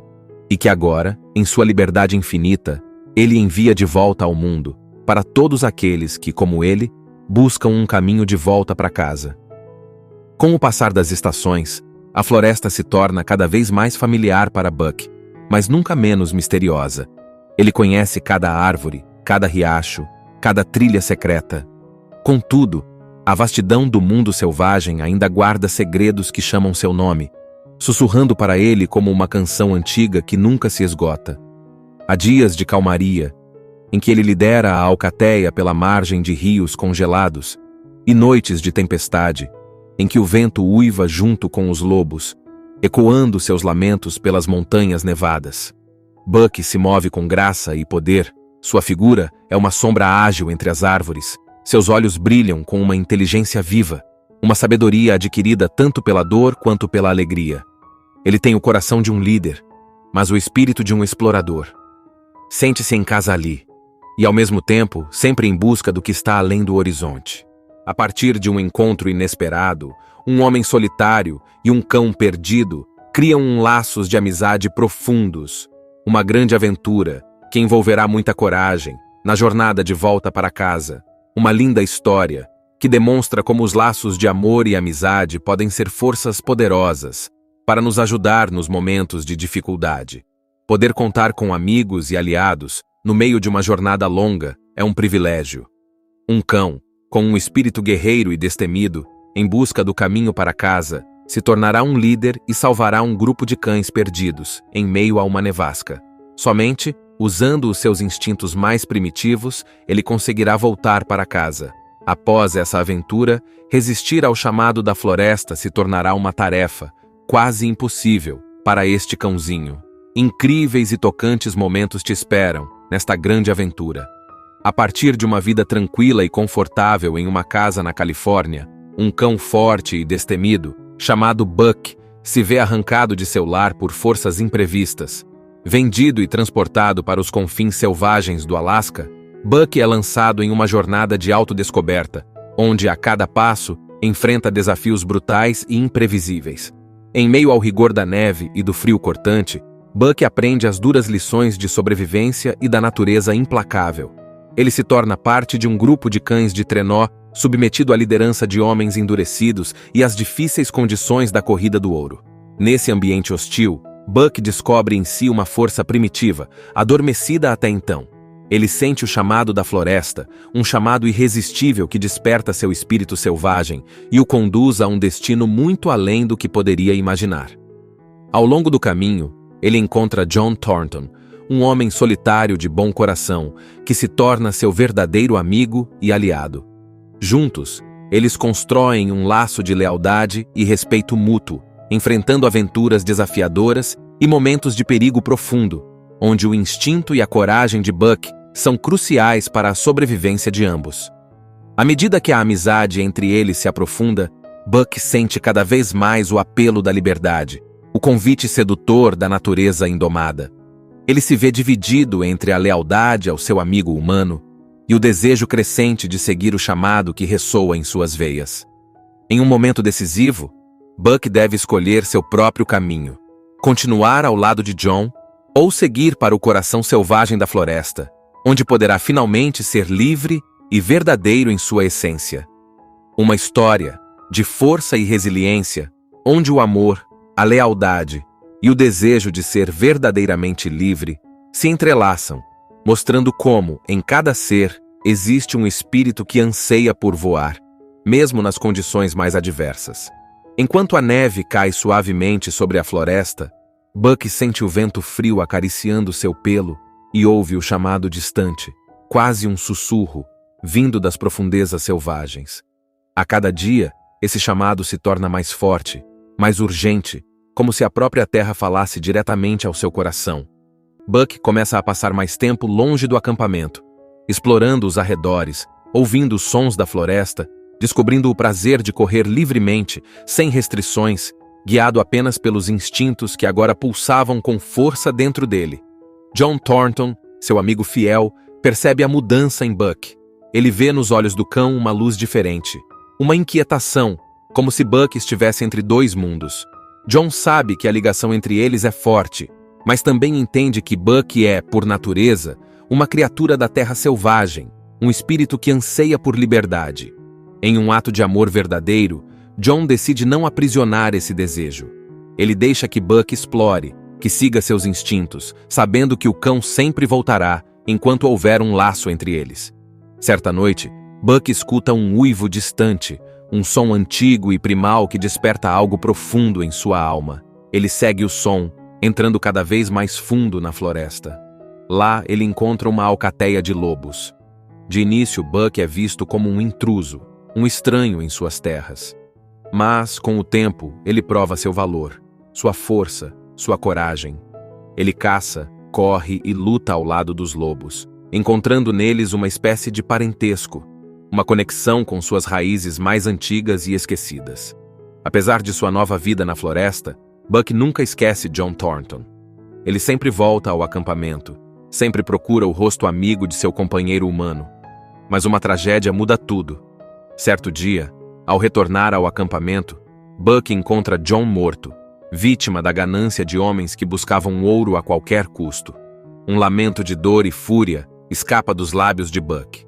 [SPEAKER 2] e que agora, em sua liberdade infinita, ele envia de volta ao mundo, para todos aqueles que, como ele, buscam um caminho de volta para casa. Com o passar das estações, a floresta se torna cada vez mais familiar para Buck, mas nunca menos misteriosa. Ele conhece cada árvore, cada riacho, cada trilha secreta. Contudo, a vastidão do mundo selvagem ainda guarda segredos que chamam seu nome, sussurrando para ele como uma canção antiga que nunca se esgota. Há dias de calmaria, em que ele lidera a alcateia pela margem de rios congelados, e noites de tempestade, em que o vento uiva junto com os lobos, ecoando seus lamentos pelas montanhas nevadas. Buck se move com graça e poder, sua figura é uma sombra ágil entre as árvores, seus olhos brilham com uma inteligência viva, uma sabedoria adquirida tanto pela dor quanto pela alegria. Ele tem o coração de um líder, mas o espírito de um explorador. Sente-se em casa ali, e ao mesmo tempo sempre em busca do que está além do horizonte. A partir de um encontro inesperado, um homem solitário e um cão perdido criam laços de amizade profundos, uma grande aventura que envolverá muita coragem na jornada de volta para casa, uma linda história que demonstra como os laços de amor e amizade podem ser forças poderosas para nos ajudar nos momentos de dificuldade. Poder contar com amigos e aliados no meio de uma jornada longa é um privilégio. Um cão, com um espírito guerreiro e destemido, em busca do caminho para casa, se tornará um líder e salvará um grupo de cães perdidos, em meio a uma nevasca. Somente, usando os seus instintos mais primitivos, ele conseguirá voltar para casa. Após essa aventura, resistir ao chamado da floresta se tornará uma tarefa, quase impossível, para este cãozinho. Incríveis e tocantes momentos te esperam nesta grande aventura. A partir de uma vida tranquila e confortável em uma casa na Califórnia, um cão forte e destemido, chamado Buck, se vê arrancado de seu lar por forças imprevistas. Vendido e transportado para os confins selvagens do Alasca, Buck é lançado em uma jornada de autodescoberta, onde a cada passo enfrenta desafios brutais e imprevisíveis. Em meio ao rigor da neve e do frio cortante, Buck aprende as duras lições de sobrevivência e da natureza implacável. Ele se torna parte de um grupo de cães de trenó submetido à liderança de homens endurecidos e às difíceis condições da corrida do ouro. Nesse ambiente hostil, Buck descobre em si uma força primitiva, adormecida até então. Ele sente o chamado da floresta, um chamado irresistível que desperta seu espírito selvagem e o conduz a um destino muito além do que poderia imaginar. Ao longo do caminho, ele encontra John Thornton, um homem solitário de bom coração, que se torna seu verdadeiro amigo e aliado. Juntos, eles constroem um laço de lealdade e respeito mútuo, enfrentando aventuras desafiadoras e momentos de perigo profundo, onde o instinto e a coragem de Buck são cruciais para a sobrevivência de ambos. À medida que a amizade entre eles se aprofunda, Buck sente cada vez mais o apelo da liberdade, o convite sedutor da natureza indomada. Ele se vê dividido entre a lealdade ao seu amigo humano e o desejo crescente de seguir o chamado que ressoa em suas veias. Em um momento decisivo, Buck deve escolher seu próprio caminho, continuar ao lado de John ou seguir para o coração selvagem da floresta, onde poderá finalmente ser livre e verdadeiro em sua essência. Uma história de força e resiliência, onde o amor, a lealdade e o desejo de ser verdadeiramente livre se entrelaçam, mostrando como, em cada ser, existe um espírito que anseia por voar, mesmo nas condições mais adversas. Enquanto a neve cai suavemente sobre a floresta, Buck sente o vento frio acariciando seu pelo e ouve o chamado distante, quase um sussurro, vindo das profundezas selvagens. A cada dia, esse chamado se torna mais forte, mais urgente, como se a própria terra falasse diretamente ao seu coração. Buck começa a passar mais tempo longe do acampamento, explorando os arredores, ouvindo os sons da floresta, descobrindo o prazer de correr livremente, sem restrições, guiado apenas pelos instintos que agora pulsavam com força dentro dele. John Thornton, seu amigo fiel, percebe a mudança em Buck. Ele vê nos olhos do cão uma luz diferente, uma inquietação, como se Buck estivesse entre dois mundos. John sabe que a ligação entre eles é forte, mas também entende que Buck é, por natureza, uma criatura da terra selvagem, um espírito que anseia por liberdade. Em um ato de amor verdadeiro, John decide não aprisionar esse desejo. Ele deixa que Buck explore, que siga seus instintos, sabendo que o cão sempre voltará enquanto houver um laço entre eles. Certa noite, Buck escuta um uivo distante, um som antigo e primal que desperta algo profundo em sua alma. Ele segue o som, entrando cada vez mais fundo na floresta. Lá, ele encontra uma alcateia de lobos. De início, Buck é visto como um intruso, um estranho em suas terras. Mas, com o tempo, ele prova seu valor, sua força, sua coragem. Ele caça, corre e luta ao lado dos lobos, encontrando neles uma espécie de parentesco, uma conexão com suas raízes mais antigas e esquecidas. Apesar de sua nova vida na floresta, Buck nunca esquece John Thornton. Ele sempre volta ao acampamento, sempre procura o rosto amigo de seu companheiro humano. Mas uma tragédia muda tudo. Certo dia, ao retornar ao acampamento, Buck encontra John morto, vítima da ganância de homens que buscavam ouro a qualquer custo. Um lamento de dor e fúria escapa dos lábios de Buck.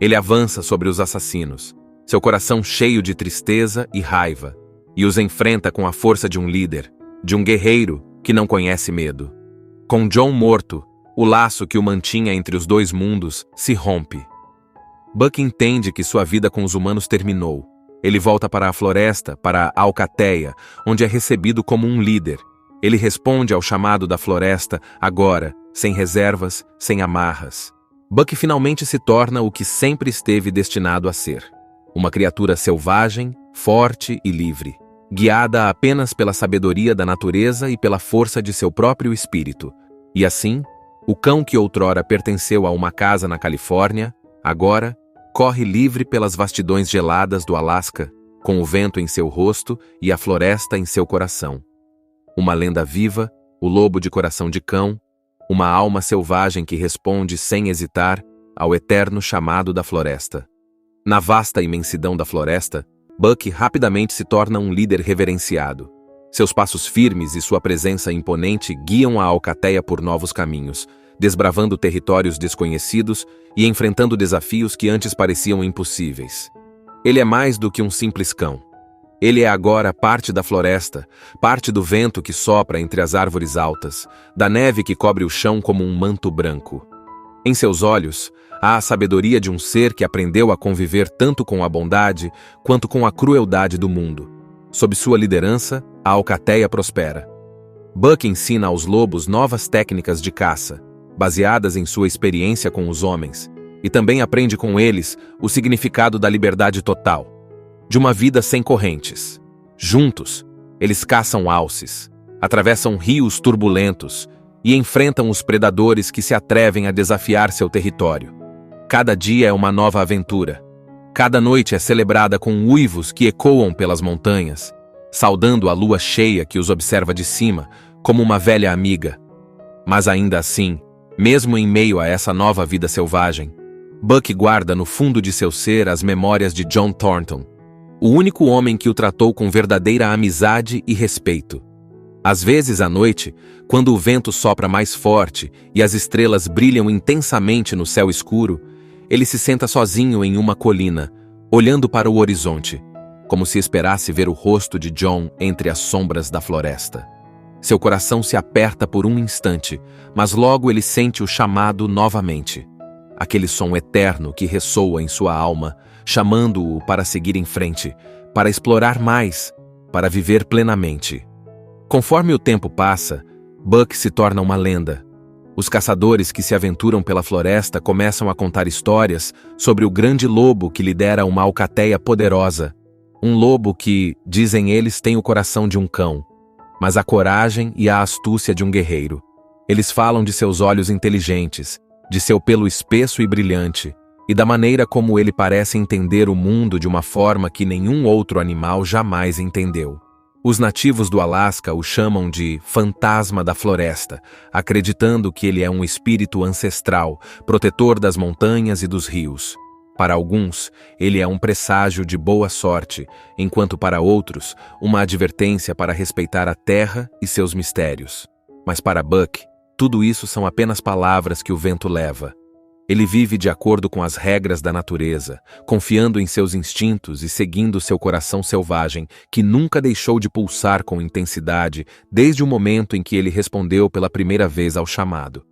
[SPEAKER 2] Ele avança sobre os assassinos, seu coração cheio de tristeza e raiva, e os enfrenta com a força de um líder, de um guerreiro que não conhece medo. Com John morto, o laço que o mantinha entre os dois mundos se rompe. Buck entende que sua vida com os humanos terminou. Ele volta para a floresta, para a alcateia, onde é recebido como um líder. Ele responde ao chamado da floresta, agora, sem reservas, sem amarras. Buck finalmente se torna o que sempre esteve destinado a ser. Uma criatura selvagem, forte e livre. guiada apenas pela sabedoria da natureza e pela força de seu próprio espírito. E assim, o cão que outrora pertenceu a uma casa na Califórnia, agora corre livre pelas vastidões geladas do Alasca, com o vento em seu rosto e a floresta em seu coração. Uma lenda viva, o lobo de coração de cão, uma alma selvagem que responde sem hesitar ao eterno chamado da floresta. Na vasta imensidão da floresta, Buck rapidamente se torna um líder reverenciado. Seus passos firmes e sua presença imponente guiam a alcateia por novos caminhos, desbravando territórios desconhecidos e enfrentando desafios que antes pareciam impossíveis. Ele é mais do que um simples cão. Ele é agora parte da floresta, parte do vento que sopra entre as árvores altas, da neve que cobre o chão como um manto branco. Em seus olhos, há a sabedoria de um ser que aprendeu a conviver tanto com a bondade quanto com a crueldade do mundo. Sob sua liderança, a alcateia prospera. Buck ensina aos lobos novas técnicas de caça, baseadas em sua experiência com os homens, e também aprende com eles o significado da liberdade total, de uma vida sem correntes. Juntos, eles caçam alces, atravessam rios turbulentos e enfrentam os predadores que se atrevem a desafiar seu território. Cada dia é uma nova aventura. Cada noite é celebrada com uivos que ecoam pelas montanhas, saudando a lua cheia que os observa de cima como uma velha amiga. Mas ainda assim, mesmo em meio a essa nova vida selvagem, Buck guarda no fundo de seu ser as memórias de John Thornton, o único homem que o tratou com verdadeira amizade e respeito. Às vezes à noite, quando o vento sopra mais forte e as estrelas brilham intensamente no céu escuro, ele se senta sozinho em uma colina, olhando para o horizonte, como se esperasse ver o rosto de John entre as sombras da floresta. Seu coração se aperta por um instante, mas logo ele sente o chamado novamente. Aquele som eterno que ressoa em sua alma, chamando-o para seguir em frente, para explorar mais, para viver plenamente. Conforme o tempo passa, Buck se torna uma lenda. Os caçadores que se aventuram pela floresta começam a contar histórias sobre o grande lobo que lidera uma alcateia poderosa. Um lobo que, dizem eles, tem o coração de um cão, mas a coragem e a astúcia de um guerreiro. Eles falam de seus olhos inteligentes, de seu pelo espesso e brilhante, e da maneira como ele parece entender o mundo de uma forma que nenhum outro animal jamais entendeu. Os nativos do Alasca o chamam de fantasma da floresta, acreditando que ele é um espírito ancestral, protetor das montanhas e dos rios. Para alguns, ele é um presságio de boa sorte, enquanto para outros, uma advertência para respeitar a terra e seus mistérios. Mas para Buck, tudo isso são apenas palavras que o vento leva. Ele vive de acordo com as regras da natureza, confiando em seus instintos e seguindo seu coração selvagem, que nunca deixou de pulsar com intensidade desde o momento em que ele respondeu pela primeira vez ao chamado.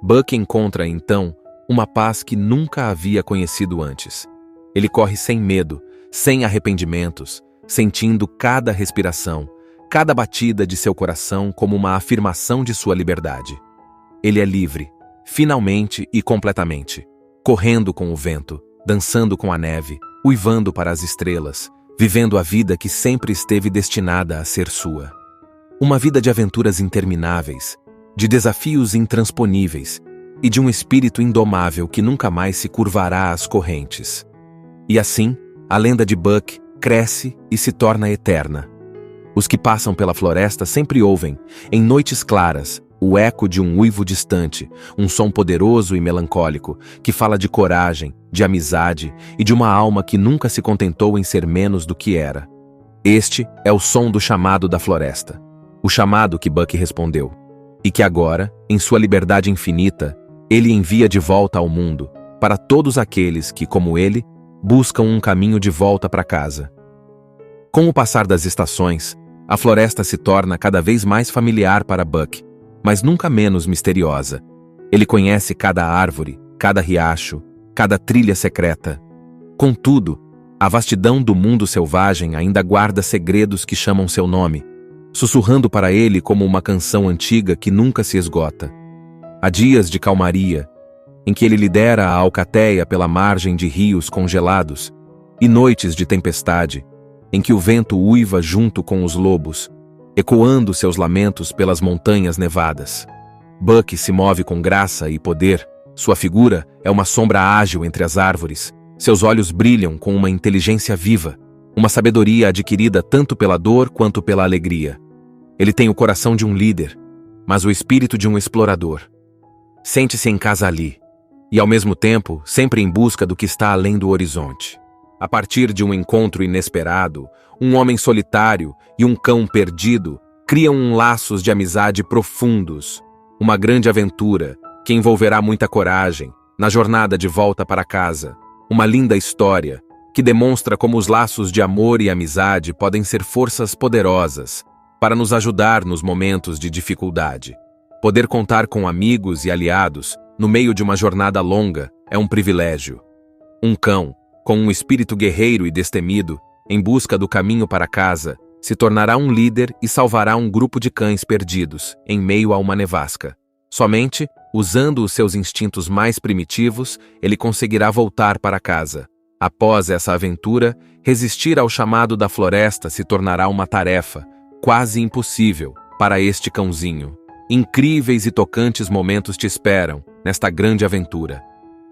[SPEAKER 2] Buck encontra, então, uma paz que nunca havia conhecido antes. Ele corre sem medo, sem arrependimentos, sentindo cada respiração, cada batida de seu coração como uma afirmação de sua liberdade. Ele é livre, finalmente e completamente, correndo com o vento, dançando com a neve, uivando para as estrelas, vivendo a vida que sempre esteve destinada a ser sua. Uma vida de aventuras intermináveis, de desafios intransponíveis e de um espírito indomável que nunca mais se curvará às correntes. E assim, a lenda de Buck cresce e se torna eterna. Os que passam pela floresta sempre ouvem, em noites claras, o eco de um uivo distante, um som poderoso e melancólico, que fala de coragem, de amizade e de uma alma que nunca se contentou em ser menos do que era. Este é o som do chamado da floresta, o chamado que Buck respondeu, e que agora, em sua liberdade infinita, ele envia de volta ao mundo, para todos aqueles que, como ele, buscam um caminho de volta para casa. Com o passar das estações, a floresta se torna cada vez mais familiar para Buck, mas nunca menos misteriosa. Ele conhece cada árvore, cada riacho, cada trilha secreta. Contudo, a vastidão do mundo selvagem ainda guarda segredos que chamam seu nome, sussurrando para ele como uma canção antiga que nunca se esgota. Há dias de calmaria, em que ele lidera a alcateia pela margem de rios congelados, e noites de tempestade, em que o vento uiva junto com os lobos, ecoando seus lamentos pelas montanhas nevadas. Buck se move com graça e poder. Sua figura é uma sombra ágil entre as árvores. Seus olhos brilham com uma inteligência viva, uma sabedoria adquirida tanto pela dor quanto pela alegria. Ele tem o coração de um líder, mas o espírito de um explorador. Sente-se em casa ali, e ao mesmo tempo, sempre em busca do que está além do horizonte. A partir de um encontro inesperado, um homem solitário e um cão perdido criam laços de amizade profundos. Uma grande aventura que envolverá muita coragem na jornada de volta para casa. Uma linda história que demonstra como os laços de amor e amizade podem ser forças poderosas para nos ajudar nos momentos de dificuldade. Poder contar com amigos e aliados no meio de uma jornada longa é um privilégio. Um cão, com um espírito guerreiro e destemido, em busca do caminho para casa, se tornará um líder e salvará um grupo de cães perdidos em meio a uma nevasca. Somente, usando os seus instintos mais primitivos, ele conseguirá voltar para casa. Após essa aventura, resistir ao chamado da floresta se tornará uma tarefa quase impossível para este cãozinho. Incríveis e tocantes momentos te esperam nesta grande aventura.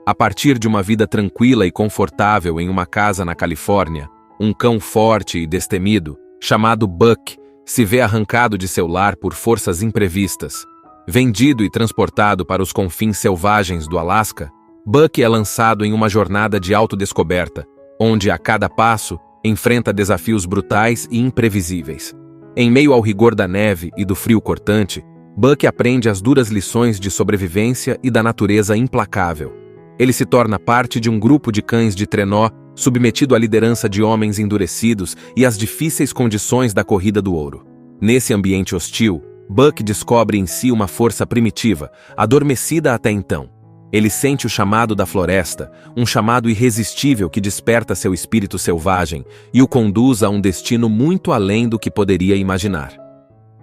[SPEAKER 2] A partir de uma vida tranquila e confortável em uma casa na Califórnia, um cão forte e destemido, chamado Buck, se vê arrancado de seu lar por forças imprevistas. Vendido e transportado para os confins selvagens do Alasca, Buck é lançado em uma jornada de autodescoberta, onde a cada passo enfrenta desafios brutais e imprevisíveis. Em meio ao rigor da neve e do frio cortante, Buck aprende as duras lições de sobrevivência e da natureza implacável. Ele se torna parte de um grupo de cães de trenó, submetido à liderança de homens endurecidos e às difíceis condições da corrida do ouro. Nesse ambiente hostil, Buck descobre em si uma força primitiva, adormecida até então. Ele sente o chamado da floresta, um chamado irresistível que desperta seu espírito selvagem e o conduz a um destino muito além do que poderia imaginar.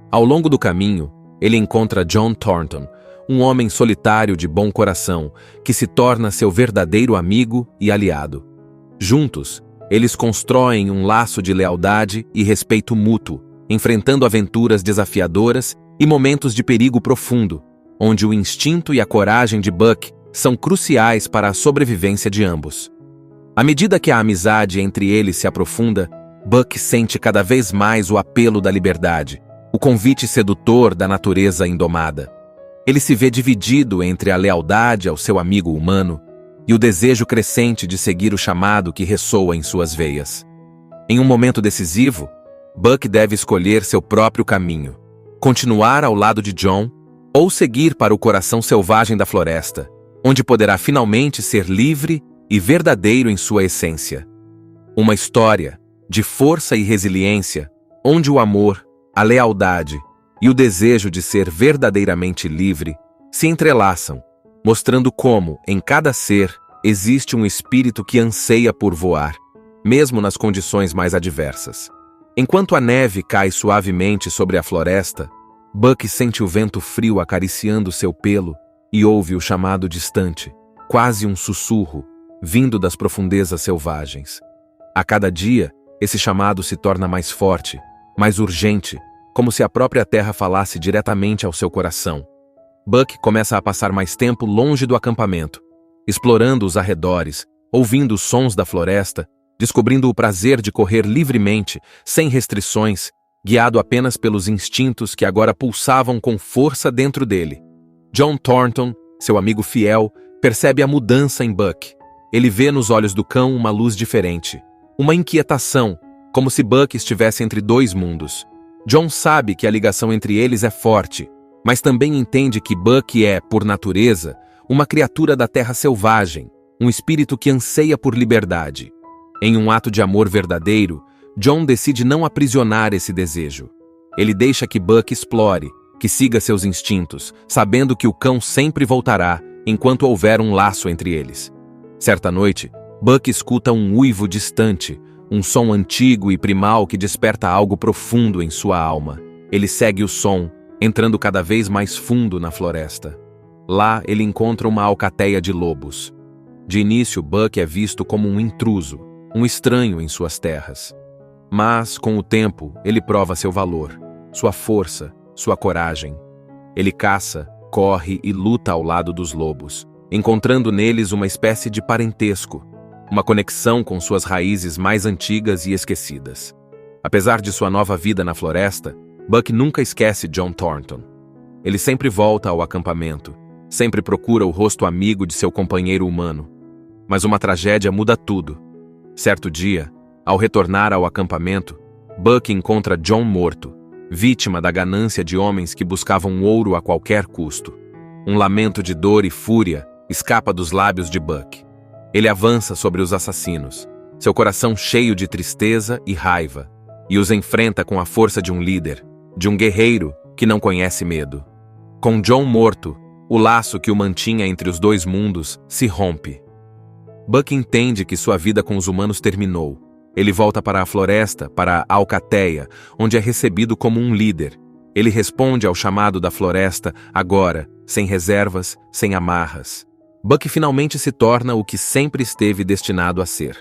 [SPEAKER 2] Ao longo do caminho, ele encontra John Thornton, um homem solitário de bom coração, que se torna seu verdadeiro amigo e aliado. Juntos, eles constroem um laço de lealdade e respeito mútuo, enfrentando aventuras desafiadoras e momentos de perigo profundo, onde o instinto e a coragem de Buck são cruciais para a sobrevivência de ambos. À medida que a amizade entre eles se aprofunda, Buck sente cada vez mais o apelo da liberdade, o convite sedutor da natureza indomada. Ele se vê dividido entre a lealdade ao seu amigo humano e o desejo crescente de seguir o chamado que ressoa em suas veias. Em um momento decisivo, Buck deve escolher seu próprio caminho: continuar ao lado de John ou seguir para o coração selvagem da floresta, onde poderá finalmente ser livre e verdadeiro em sua essência. Uma história de força e resiliência, onde o amor, a lealdade e o desejo de ser verdadeiramente livre se entrelaçam, mostrando como, em cada ser, existe um espírito que anseia por voar, mesmo nas condições mais adversas. Enquanto a neve cai suavemente sobre a floresta, Buck sente o vento frio acariciando seu pelo e ouve o chamado distante, quase um sussurro, vindo das profundezas selvagens. A cada dia, esse chamado se torna mais forte, mais urgente, como se a própria terra falasse diretamente ao seu coração. Buck começa a passar mais tempo longe do acampamento, explorando os arredores, ouvindo os sons da floresta, descobrindo o prazer de correr livremente, sem restrições, guiado apenas pelos instintos que agora pulsavam com força dentro dele. John Thornton, seu amigo fiel, percebe a mudança em Buck. Ele vê nos olhos do cão uma luz diferente, uma inquietação, como se Buck estivesse entre dois mundos. John sabe que a ligação entre eles é forte, mas também entende que Buck é, por natureza, uma criatura da terra selvagem, um espírito que anseia por liberdade. Em um ato de amor verdadeiro, John decide não aprisionar esse desejo. Ele deixa que Buck explore, que siga seus instintos, sabendo que o cão sempre voltará enquanto houver um laço entre eles. Certa noite, Buck escuta um uivo distante, um som antigo e primal que desperta algo profundo em sua alma. Ele segue o som, entrando cada vez mais fundo na floresta. Lá, ele encontra uma alcateia de lobos. De início, Buck é visto como um intruso, um estranho em suas terras. Mas, com o tempo, ele prova seu valor, sua força, sua coragem. Ele caça, corre e luta ao lado dos lobos, encontrando neles uma espécie de parentesco, uma conexão com suas raízes mais antigas e esquecidas. Apesar de sua nova vida na floresta, Buck nunca esquece John Thornton. Ele sempre volta ao acampamento, sempre procura o rosto amigo de seu companheiro humano. Mas uma tragédia muda tudo. Certo dia, ao retornar ao acampamento, Buck encontra John morto, vítima da ganância de homens que buscavam ouro a qualquer custo. Um lamento de dor e fúria escapa dos lábios de Buck. Ele avança sobre os assassinos, seu coração cheio de tristeza e raiva, e os enfrenta com a força de um líder, de um guerreiro que não conhece medo. Com John morto, o laço que o mantinha entre os dois mundos se rompe. Buck entende que sua vida com os humanos terminou. Ele volta para a floresta, para a Alcateia, onde é recebido como um líder. Ele responde ao chamado da floresta, agora, sem reservas, sem amarras. Buck finalmente se torna o que sempre esteve destinado a ser.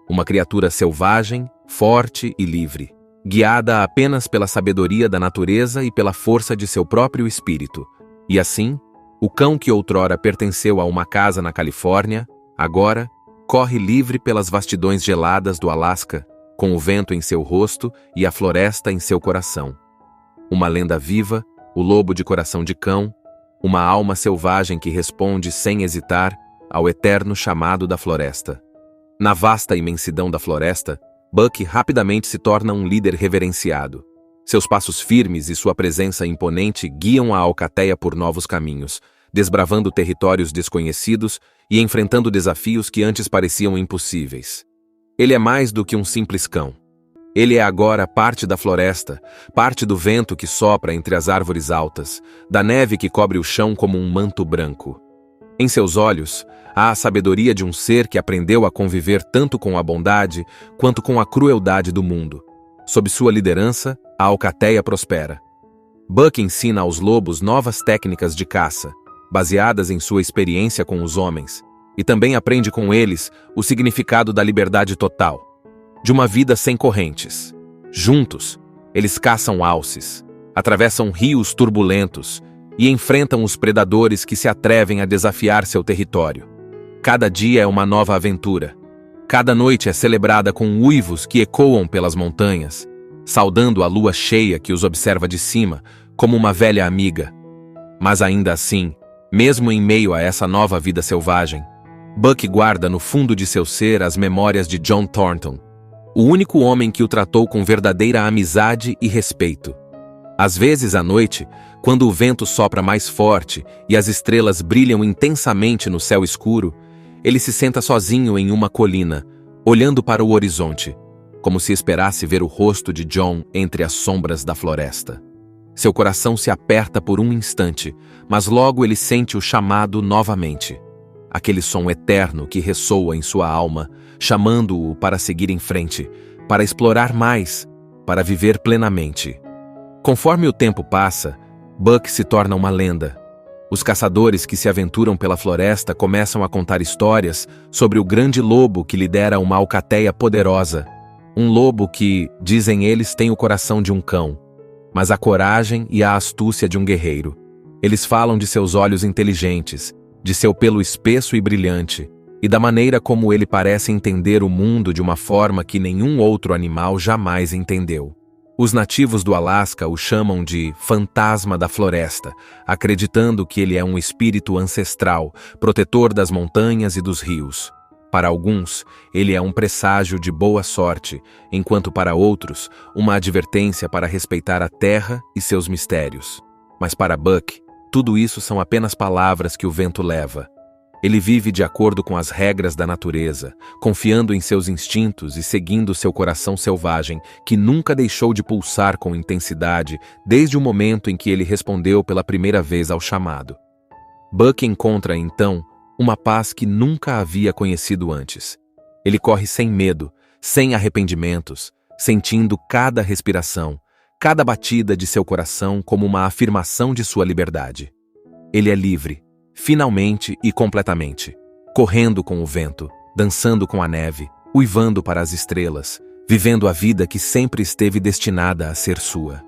[SPEAKER 2] Uma criatura selvagem, forte e livre, guiada apenas pela sabedoria da natureza e pela força de seu próprio espírito. E assim, o cão que outrora pertenceu a uma casa na Califórnia, agora, corre livre pelas vastidões geladas do Alasca, com o vento em seu rosto e a floresta em seu coração. Uma lenda viva, o lobo de coração de cão, uma alma selvagem que responde sem hesitar ao eterno chamado da floresta. Na vasta imensidão da floresta, Buck rapidamente se torna um líder reverenciado. Seus passos firmes e sua presença imponente guiam a Alcateia por novos caminhos, desbravando territórios desconhecidos e enfrentando desafios que antes pareciam impossíveis. Ele é mais do que um simples cão. Ele é agora parte da floresta, parte do vento que sopra entre as árvores altas, da neve que cobre o chão como um manto branco. Em seus olhos, há a sabedoria de um ser que aprendeu a conviver tanto com a bondade quanto com a crueldade do mundo. Sob sua liderança, a Alcateia prospera. Buck ensina aos lobos novas técnicas de caça, baseadas em sua experiência com os homens, e também aprende com eles o significado da liberdade total, de uma vida sem correntes. Juntos, eles caçam alces, atravessam rios turbulentos e enfrentam os predadores que se atrevem a desafiar seu território. Cada dia é uma nova aventura. Cada noite é celebrada com uivos que ecoam pelas montanhas, saudando a lua cheia que os observa de cima como uma velha amiga. Mas ainda assim, mesmo em meio a essa nova vida selvagem, Buck guarda no fundo de seu ser as memórias de John Thornton, o único homem que o tratou com verdadeira amizade e respeito. Às vezes à noite, quando o vento sopra mais forte e as estrelas brilham intensamente no céu escuro, ele se senta sozinho em uma colina, olhando para o horizonte, como se esperasse ver o rosto de John entre as sombras da floresta. Seu coração se aperta por um instante, mas logo ele sente o chamado novamente. Aquele som eterno que ressoa em sua alma, chamando-o para seguir em frente, para explorar mais, para viver plenamente. Conforme o tempo passa, Buck se torna uma lenda. Os caçadores que se aventuram pela floresta começam a contar histórias sobre o grande lobo que lidera uma alcateia poderosa. Um lobo que, dizem eles, tem o coração de um cão, mas a coragem e a astúcia de um guerreiro. Eles falam de seus olhos inteligentes, de seu pelo espesso e brilhante, e da maneira como ele parece entender o mundo de uma forma que nenhum outro animal jamais entendeu. Os nativos do Alasca o chamam de fantasma da floresta, acreditando que ele é um espírito ancestral, protetor das montanhas e dos rios. Para alguns, ele é um presságio de boa sorte, enquanto para outros, uma advertência para respeitar a terra e seus mistérios. Mas para Buck, tudo isso são apenas palavras que o vento leva. Ele vive de acordo com as regras da natureza, confiando em seus instintos e seguindo seu coração selvagem, que nunca deixou de pulsar com intensidade desde o momento em que ele respondeu pela primeira vez ao chamado. Buck encontra, então, uma paz que nunca havia conhecido antes. Ele corre sem medo, sem arrependimentos, sentindo cada respiração, cada batida de seu coração como uma afirmação de sua liberdade. Ele é livre, finalmente e completamente, correndo com o vento, dançando com a neve, uivando para as estrelas, vivendo a vida que sempre esteve destinada a ser sua.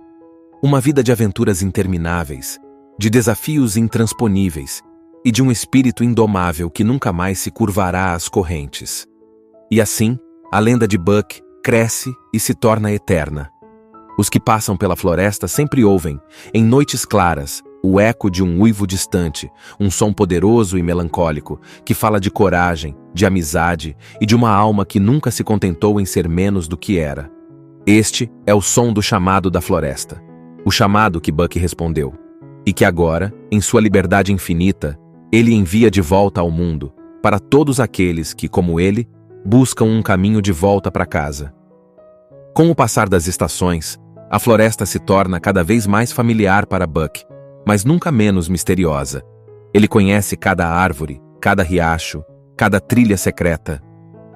[SPEAKER 2] Uma vida de aventuras intermináveis, de desafios intransponíveis e de um espírito indomável que nunca mais se curvará às correntes. E assim, a lenda de Buck cresce e se torna eterna. Os que passam pela floresta sempre ouvem, em noites claras, o eco de um uivo distante, um som poderoso e melancólico, que fala de coragem, de amizade e de uma alma que nunca se contentou em ser menos do que era. Este é o som do chamado da floresta, o chamado que Buck respondeu, e que agora, em sua liberdade infinita, ele envia de volta ao mundo, para todos aqueles que, como ele, buscam um caminho de volta para casa. Com o passar das estações, a floresta se torna cada vez mais familiar para Buck, mas nunca menos misteriosa. Ele conhece cada árvore, cada riacho, cada trilha secreta.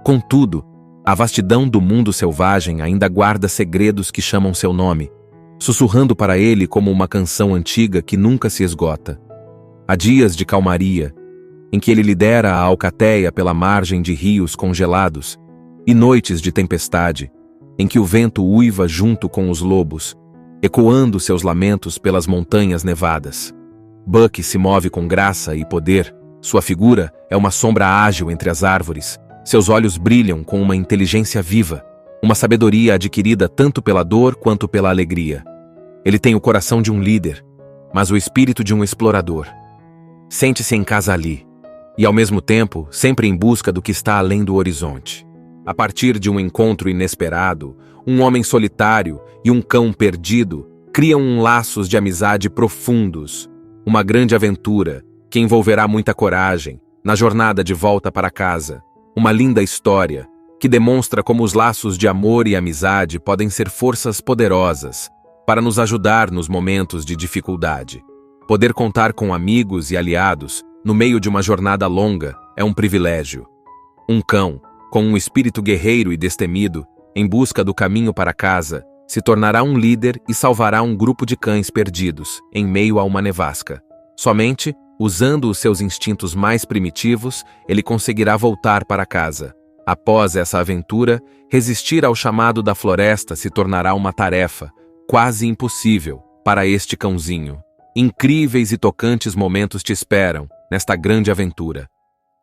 [SPEAKER 2] Contudo, a vastidão do mundo selvagem ainda guarda segredos que chamam seu nome, sussurrando para ele como uma canção antiga que nunca se esgota. Há dias de calmaria, em que ele lidera a alcateia pela margem de rios congelados, e noites de tempestade, em que o vento uiva junto com os lobos, ecoando seus lamentos pelas montanhas nevadas. Buck se move com graça e poder, sua figura é uma sombra ágil entre as árvores, seus olhos brilham com uma inteligência viva, uma sabedoria adquirida tanto pela dor quanto pela alegria. Ele tem o coração de um líder, mas o espírito de um explorador. Sente-se em casa ali, e ao mesmo tempo, sempre em busca do que está além do horizonte. A partir de um encontro inesperado, um homem solitário e um cão perdido criam laços de amizade profundos, uma grande aventura que envolverá muita coragem na jornada de volta para casa, uma linda história que demonstra como os laços de amor e amizade podem ser forças poderosas para nos ajudar nos momentos de dificuldade. Poder contar com amigos e aliados no meio de uma jornada longa é um privilégio. Um cão, com um espírito guerreiro e destemido, em busca do caminho para casa, se tornará um líder e salvará um grupo de cães perdidos, em meio a uma nevasca. Somente, usando os seus instintos mais primitivos, ele conseguirá voltar para casa. Após essa aventura, resistir ao chamado da floresta se tornará uma tarefa, quase impossível, para este cãozinho. Incríveis e tocantes momentos te esperam, nesta grande aventura.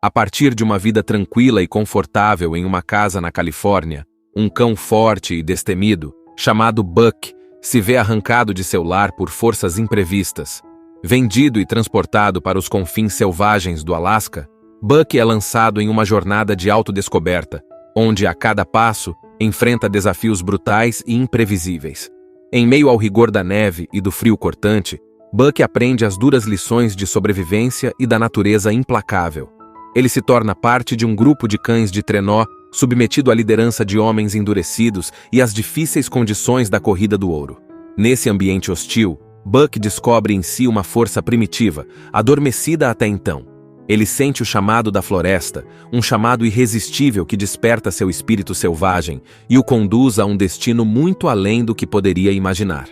[SPEAKER 2] A partir de uma vida tranquila e confortável em uma casa na Califórnia, um cão forte e destemido, chamado Buck, se vê arrancado de seu lar por forças imprevistas. Vendido e transportado para os confins selvagens do Alasca, Buck é lançado em uma jornada de autodescoberta, onde, a cada passo, enfrenta desafios brutais e imprevisíveis. Em meio ao rigor da neve e do frio cortante, Buck aprende as duras lições de sobrevivência e da natureza implacável. Ele se torna parte de um grupo de cães de trenó submetido à liderança de homens endurecidos e às difíceis condições da corrida do ouro. Nesse ambiente hostil, Buck descobre em si uma força primitiva, adormecida até então. Ele sente o chamado da floresta, um chamado irresistível que desperta seu espírito selvagem e o conduz a um destino muito além do que poderia imaginar.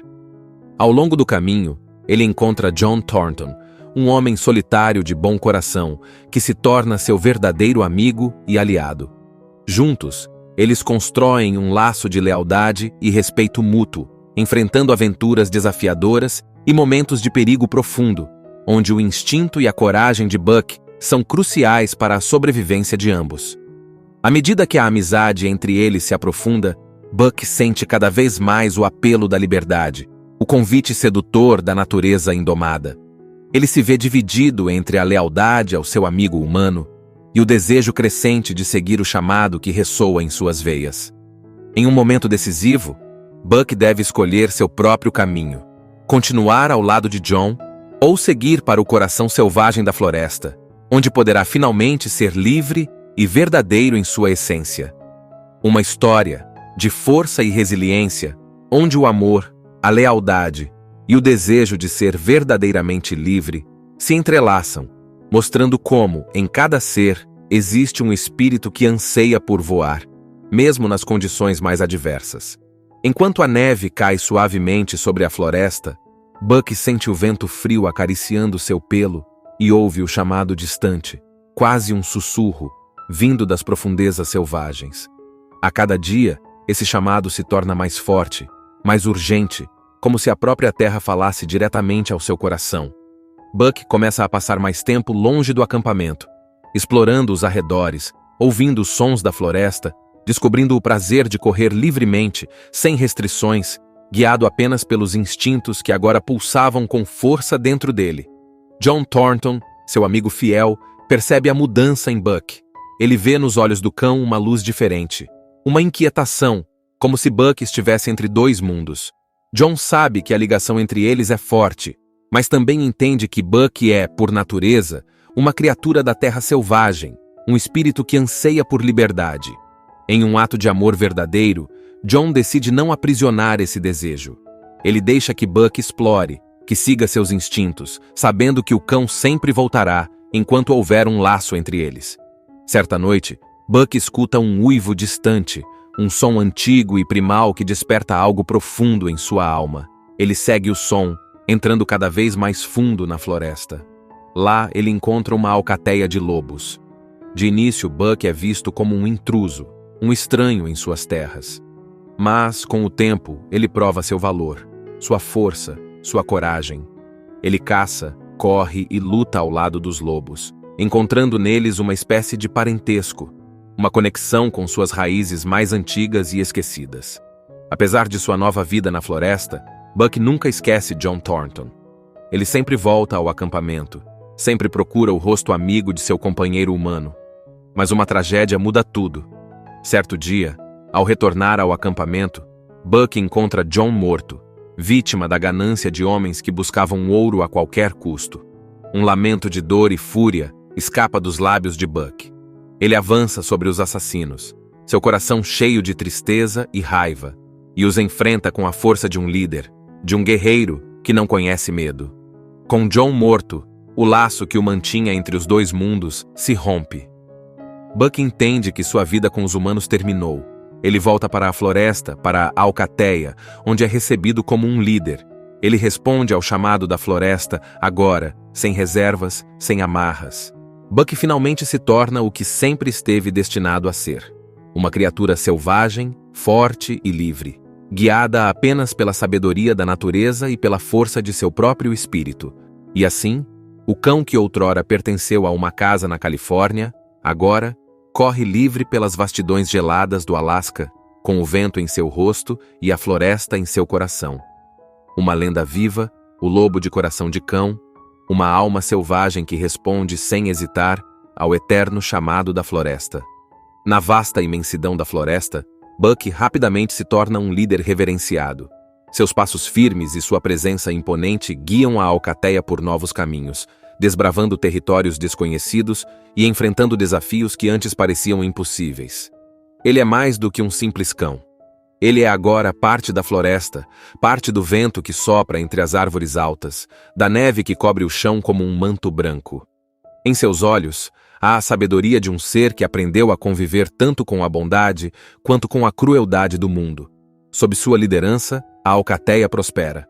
[SPEAKER 2] Ao longo do caminho, ele encontra John Thornton, um homem solitário de bom coração, que se torna seu verdadeiro amigo e aliado. Juntos, eles constroem um laço de lealdade e respeito mútuo, enfrentando aventuras desafiadoras e momentos de perigo profundo, onde o instinto e a coragem de Buck são cruciais para a sobrevivência de ambos. À medida que a amizade entre eles se aprofunda, Buck sente cada vez mais o apelo da liberdade, o convite sedutor da natureza indomada. Ele se vê dividido entre a lealdade ao seu amigo humano e o desejo crescente de seguir o chamado que ressoa em suas veias. Em um momento decisivo, Buck deve escolher seu próprio caminho, continuar ao lado de John ou seguir para o coração selvagem da floresta, onde poderá finalmente ser livre e verdadeiro em sua essência. Uma história de força e resiliência, onde o amor, a lealdade e o desejo de ser verdadeiramente livre se entrelaçam, mostrando como, em cada ser, existe um espírito que anseia por voar, mesmo nas condições mais adversas. Enquanto a neve cai suavemente sobre a floresta, Buck sente o vento frio acariciando seu pelo e ouve o chamado distante, quase um sussurro, vindo das profundezas selvagens. A cada dia, Esse chamado se torna mais forte, mais urgente, como se a própria terra falasse diretamente ao seu coração. Buck começa a passar mais tempo longe do acampamento, explorando os arredores, ouvindo os sons da floresta, descobrindo o prazer de correr livremente, sem restrições, guiado apenas pelos instintos que agora pulsavam com força dentro dele. John Thornton, seu amigo fiel, percebe a mudança em Buck. Ele vê nos olhos do cão uma luz diferente, uma inquietação, como se Buck estivesse entre dois mundos. John sabe que a ligação entre eles é forte, mas também entende que Buck é, por natureza, uma criatura da terra selvagem, um espírito que anseia por liberdade. Em um ato de amor verdadeiro, John decide não aprisionar esse desejo. Ele deixa que Buck explore, que siga seus instintos, sabendo que o cão sempre voltará enquanto houver um laço entre eles. Certa noite, Buck escuta um uivo distante, um som antigo e primal que desperta algo profundo em sua alma. Ele segue o som, entrando cada vez mais fundo na floresta. Lá, ele encontra uma alcateia de lobos. De início, Buck é visto como um intruso, um estranho em suas terras. Mas, com o tempo, ele prova seu valor, sua força, sua coragem. Ele caça, corre e luta ao lado dos lobos, encontrando neles uma espécie de parentesco, uma conexão com suas raízes mais antigas e esquecidas. Apesar de sua nova vida na floresta, Buck nunca esquece John Thornton. Ele sempre volta ao acampamento, sempre procura o rosto amigo de seu companheiro humano. Mas uma tragédia muda tudo. Certo dia, ao retornar ao acampamento, Buck encontra John morto, vítima da ganância de homens que buscavam ouro a qualquer custo. Um lamento de dor e fúria escapa dos lábios de Buck. Ele avança sobre os assassinos, seu coração cheio de tristeza e raiva, e os enfrenta com a força de um líder, de um guerreiro que não conhece medo. Com John morto, o laço que o mantinha entre os dois mundos se rompe. Buck entende que sua vida com os humanos terminou. Ele volta para a floresta, para a Alcateia, onde é recebido como um líder. Ele responde ao chamado da floresta, agora, sem reservas, sem amarras. Buck finalmente se torna o que sempre esteve destinado a ser. Uma criatura selvagem, forte e livre, guiada apenas pela sabedoria da natureza e pela força de seu próprio espírito. E assim, o cão que outrora pertenceu a uma casa na Califórnia, agora, corre livre pelas vastidões geladas do Alasca, com o vento em seu rosto e a floresta em seu coração. Uma lenda viva, o lobo de coração de cão, uma alma selvagem que responde sem hesitar ao eterno chamado da floresta. Na vasta imensidão da floresta, Buck rapidamente se torna um líder reverenciado. Seus passos firmes e sua presença imponente guiam a Alcateia por novos caminhos, desbravando territórios desconhecidos e enfrentando desafios que antes pareciam impossíveis. Ele é mais do que um simples cão. Ele é agora parte da floresta, parte do vento que sopra entre as árvores altas, da neve que cobre o chão como um manto branco. Em seus olhos, há a sabedoria de um ser que aprendeu a conviver tanto com a bondade quanto com a crueldade do mundo. Sob sua liderança, a Alcateia prospera.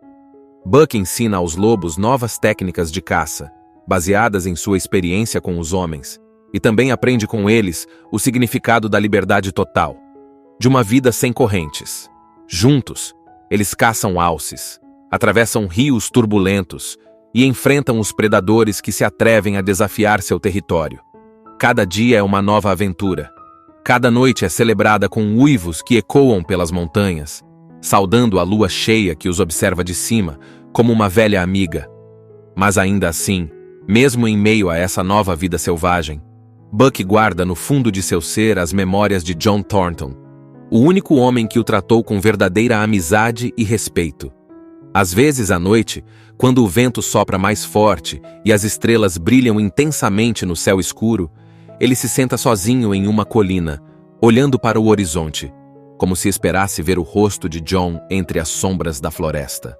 [SPEAKER 2] Buck ensina aos lobos novas técnicas de caça, baseadas em sua experiência com os homens, e também aprende com eles o significado da liberdade total, de uma vida sem correntes. Juntos, eles caçam alces, atravessam rios turbulentos e enfrentam os predadores que se atrevem a desafiar seu território. Cada dia é uma nova aventura. Cada noite é celebrada com uivos que ecoam pelas montanhas, saudando a lua cheia que os observa de cima como uma velha amiga. Mas ainda assim, mesmo em meio a essa nova vida selvagem, Buck guarda no fundo de seu ser as memórias de John Thornton, o único homem que o tratou com verdadeira amizade e respeito. Às vezes à noite, quando o vento sopra mais forte e as estrelas brilham intensamente no céu escuro, ele se senta sozinho em uma colina, olhando para o horizonte, como se esperasse ver o rosto de John entre as sombras da floresta.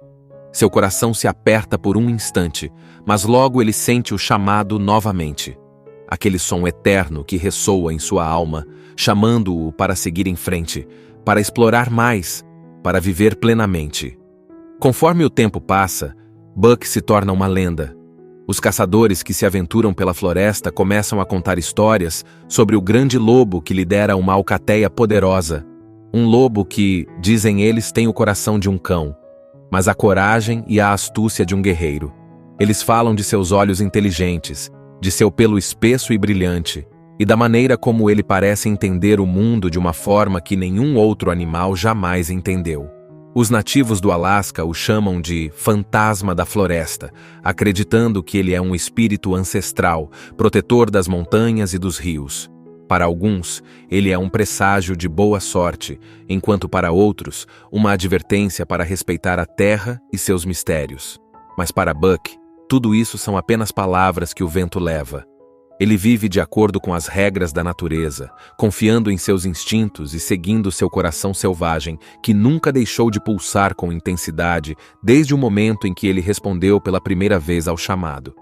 [SPEAKER 2] Seu coração se aperta por um instante, mas logo ele sente o chamado novamente. Aquele som eterno que ressoa em sua alma, chamando-o para seguir em frente, para explorar mais, para viver plenamente. Conforme o tempo passa, Buck se torna uma lenda. Os caçadores que se aventuram pela floresta começam a contar histórias sobre o grande lobo que lidera uma alcateia poderosa, Um lobo que, dizem eles, tem o coração de um cão, mas a coragem e a astúcia de um guerreiro. Eles falam de seus olhos inteligentes, de seu pelo espesso e brilhante, e da maneira como ele parece entender o mundo de uma forma que nenhum outro animal jamais entendeu. Os nativos do Alasca o chamam de fantasma da floresta, acreditando que ele é um espírito ancestral, protetor das montanhas e dos rios. Para alguns, ele é um presságio de boa sorte, enquanto para outros, uma advertência para respeitar a terra e seus mistérios. Mas para Buck, tudo isso são apenas palavras que o vento leva. Ele vive de acordo com as regras da natureza, confiando em seus instintos e seguindo seu coração selvagem, que nunca deixou de pulsar com intensidade desde o momento em que ele respondeu pela primeira vez ao chamado.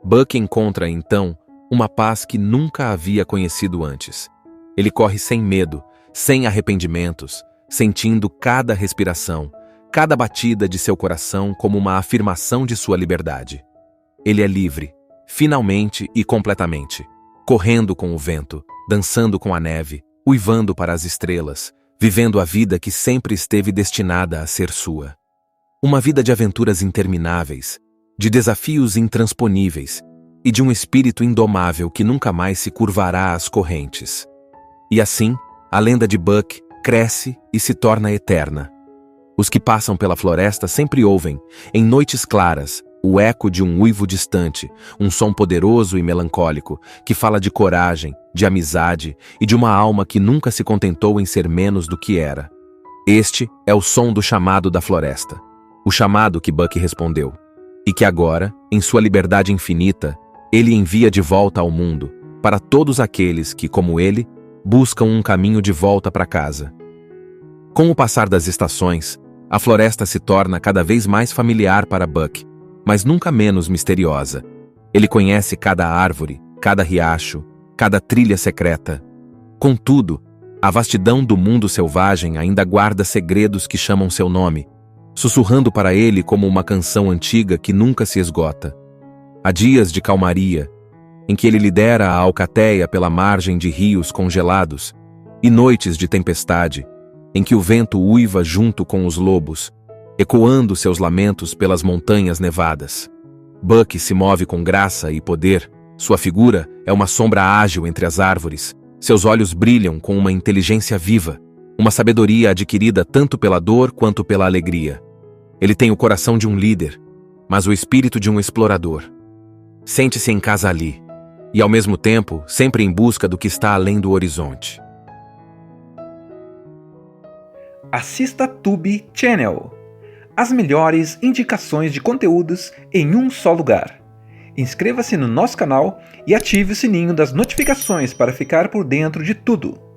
[SPEAKER 2] Buck encontra, então, uma paz que nunca havia conhecido antes. Ele corre sem medo, sem arrependimentos, sentindo cada respiração, cada batida de seu coração como uma afirmação de sua liberdade. Ele é livre, finalmente e completamente, correndo com o vento, dançando com a neve, uivando para as estrelas, vivendo a vida que sempre esteve destinada a ser sua. Uma vida de aventuras intermináveis, de desafios intransponíveis, e de um espírito indomável que nunca mais se curvará às correntes. E assim, a lenda de Buck cresce e se torna eterna. Os que passam pela floresta sempre ouvem, em noites claras, o eco de um uivo distante, um som poderoso e melancólico, que fala de coragem, de amizade e de uma alma que nunca se contentou em ser menos do que era. Este é o som do chamado da floresta, o chamado que Buck respondeu, e que agora, em sua liberdade infinita, ele envia de volta ao mundo, para todos aqueles que, como ele, buscam um caminho de volta para casa. Com o passar das estações, a floresta se torna cada vez mais familiar para Buck, mas nunca menos misteriosa. Ele conhece cada árvore, cada riacho, cada trilha secreta. Contudo, a vastidão do mundo selvagem ainda guarda segredos que chamam seu nome, sussurrando para ele como uma canção antiga que nunca se esgota. Há dias de calmaria, em que ele lidera a alcateia pela margem de rios congelados, e noites de tempestade, em que o vento uiva junto com os lobos, ecoando seus lamentos pelas montanhas nevadas. Buck se move com graça e poder, sua figura é uma sombra ágil entre as árvores, seus olhos brilham com uma inteligência viva, uma sabedoria adquirida tanto pela dor quanto pela alegria. Ele tem o coração de um líder, mas o espírito de um explorador. Sente-se em casa ali, e ao mesmo tempo, sempre em busca do que está além do horizonte.
[SPEAKER 1] Assista Tube Channel. As melhores indicações de conteúdos em um só lugar. Inscreva-se no nosso canal e ative o sininho das notificações para ficar por dentro de tudo.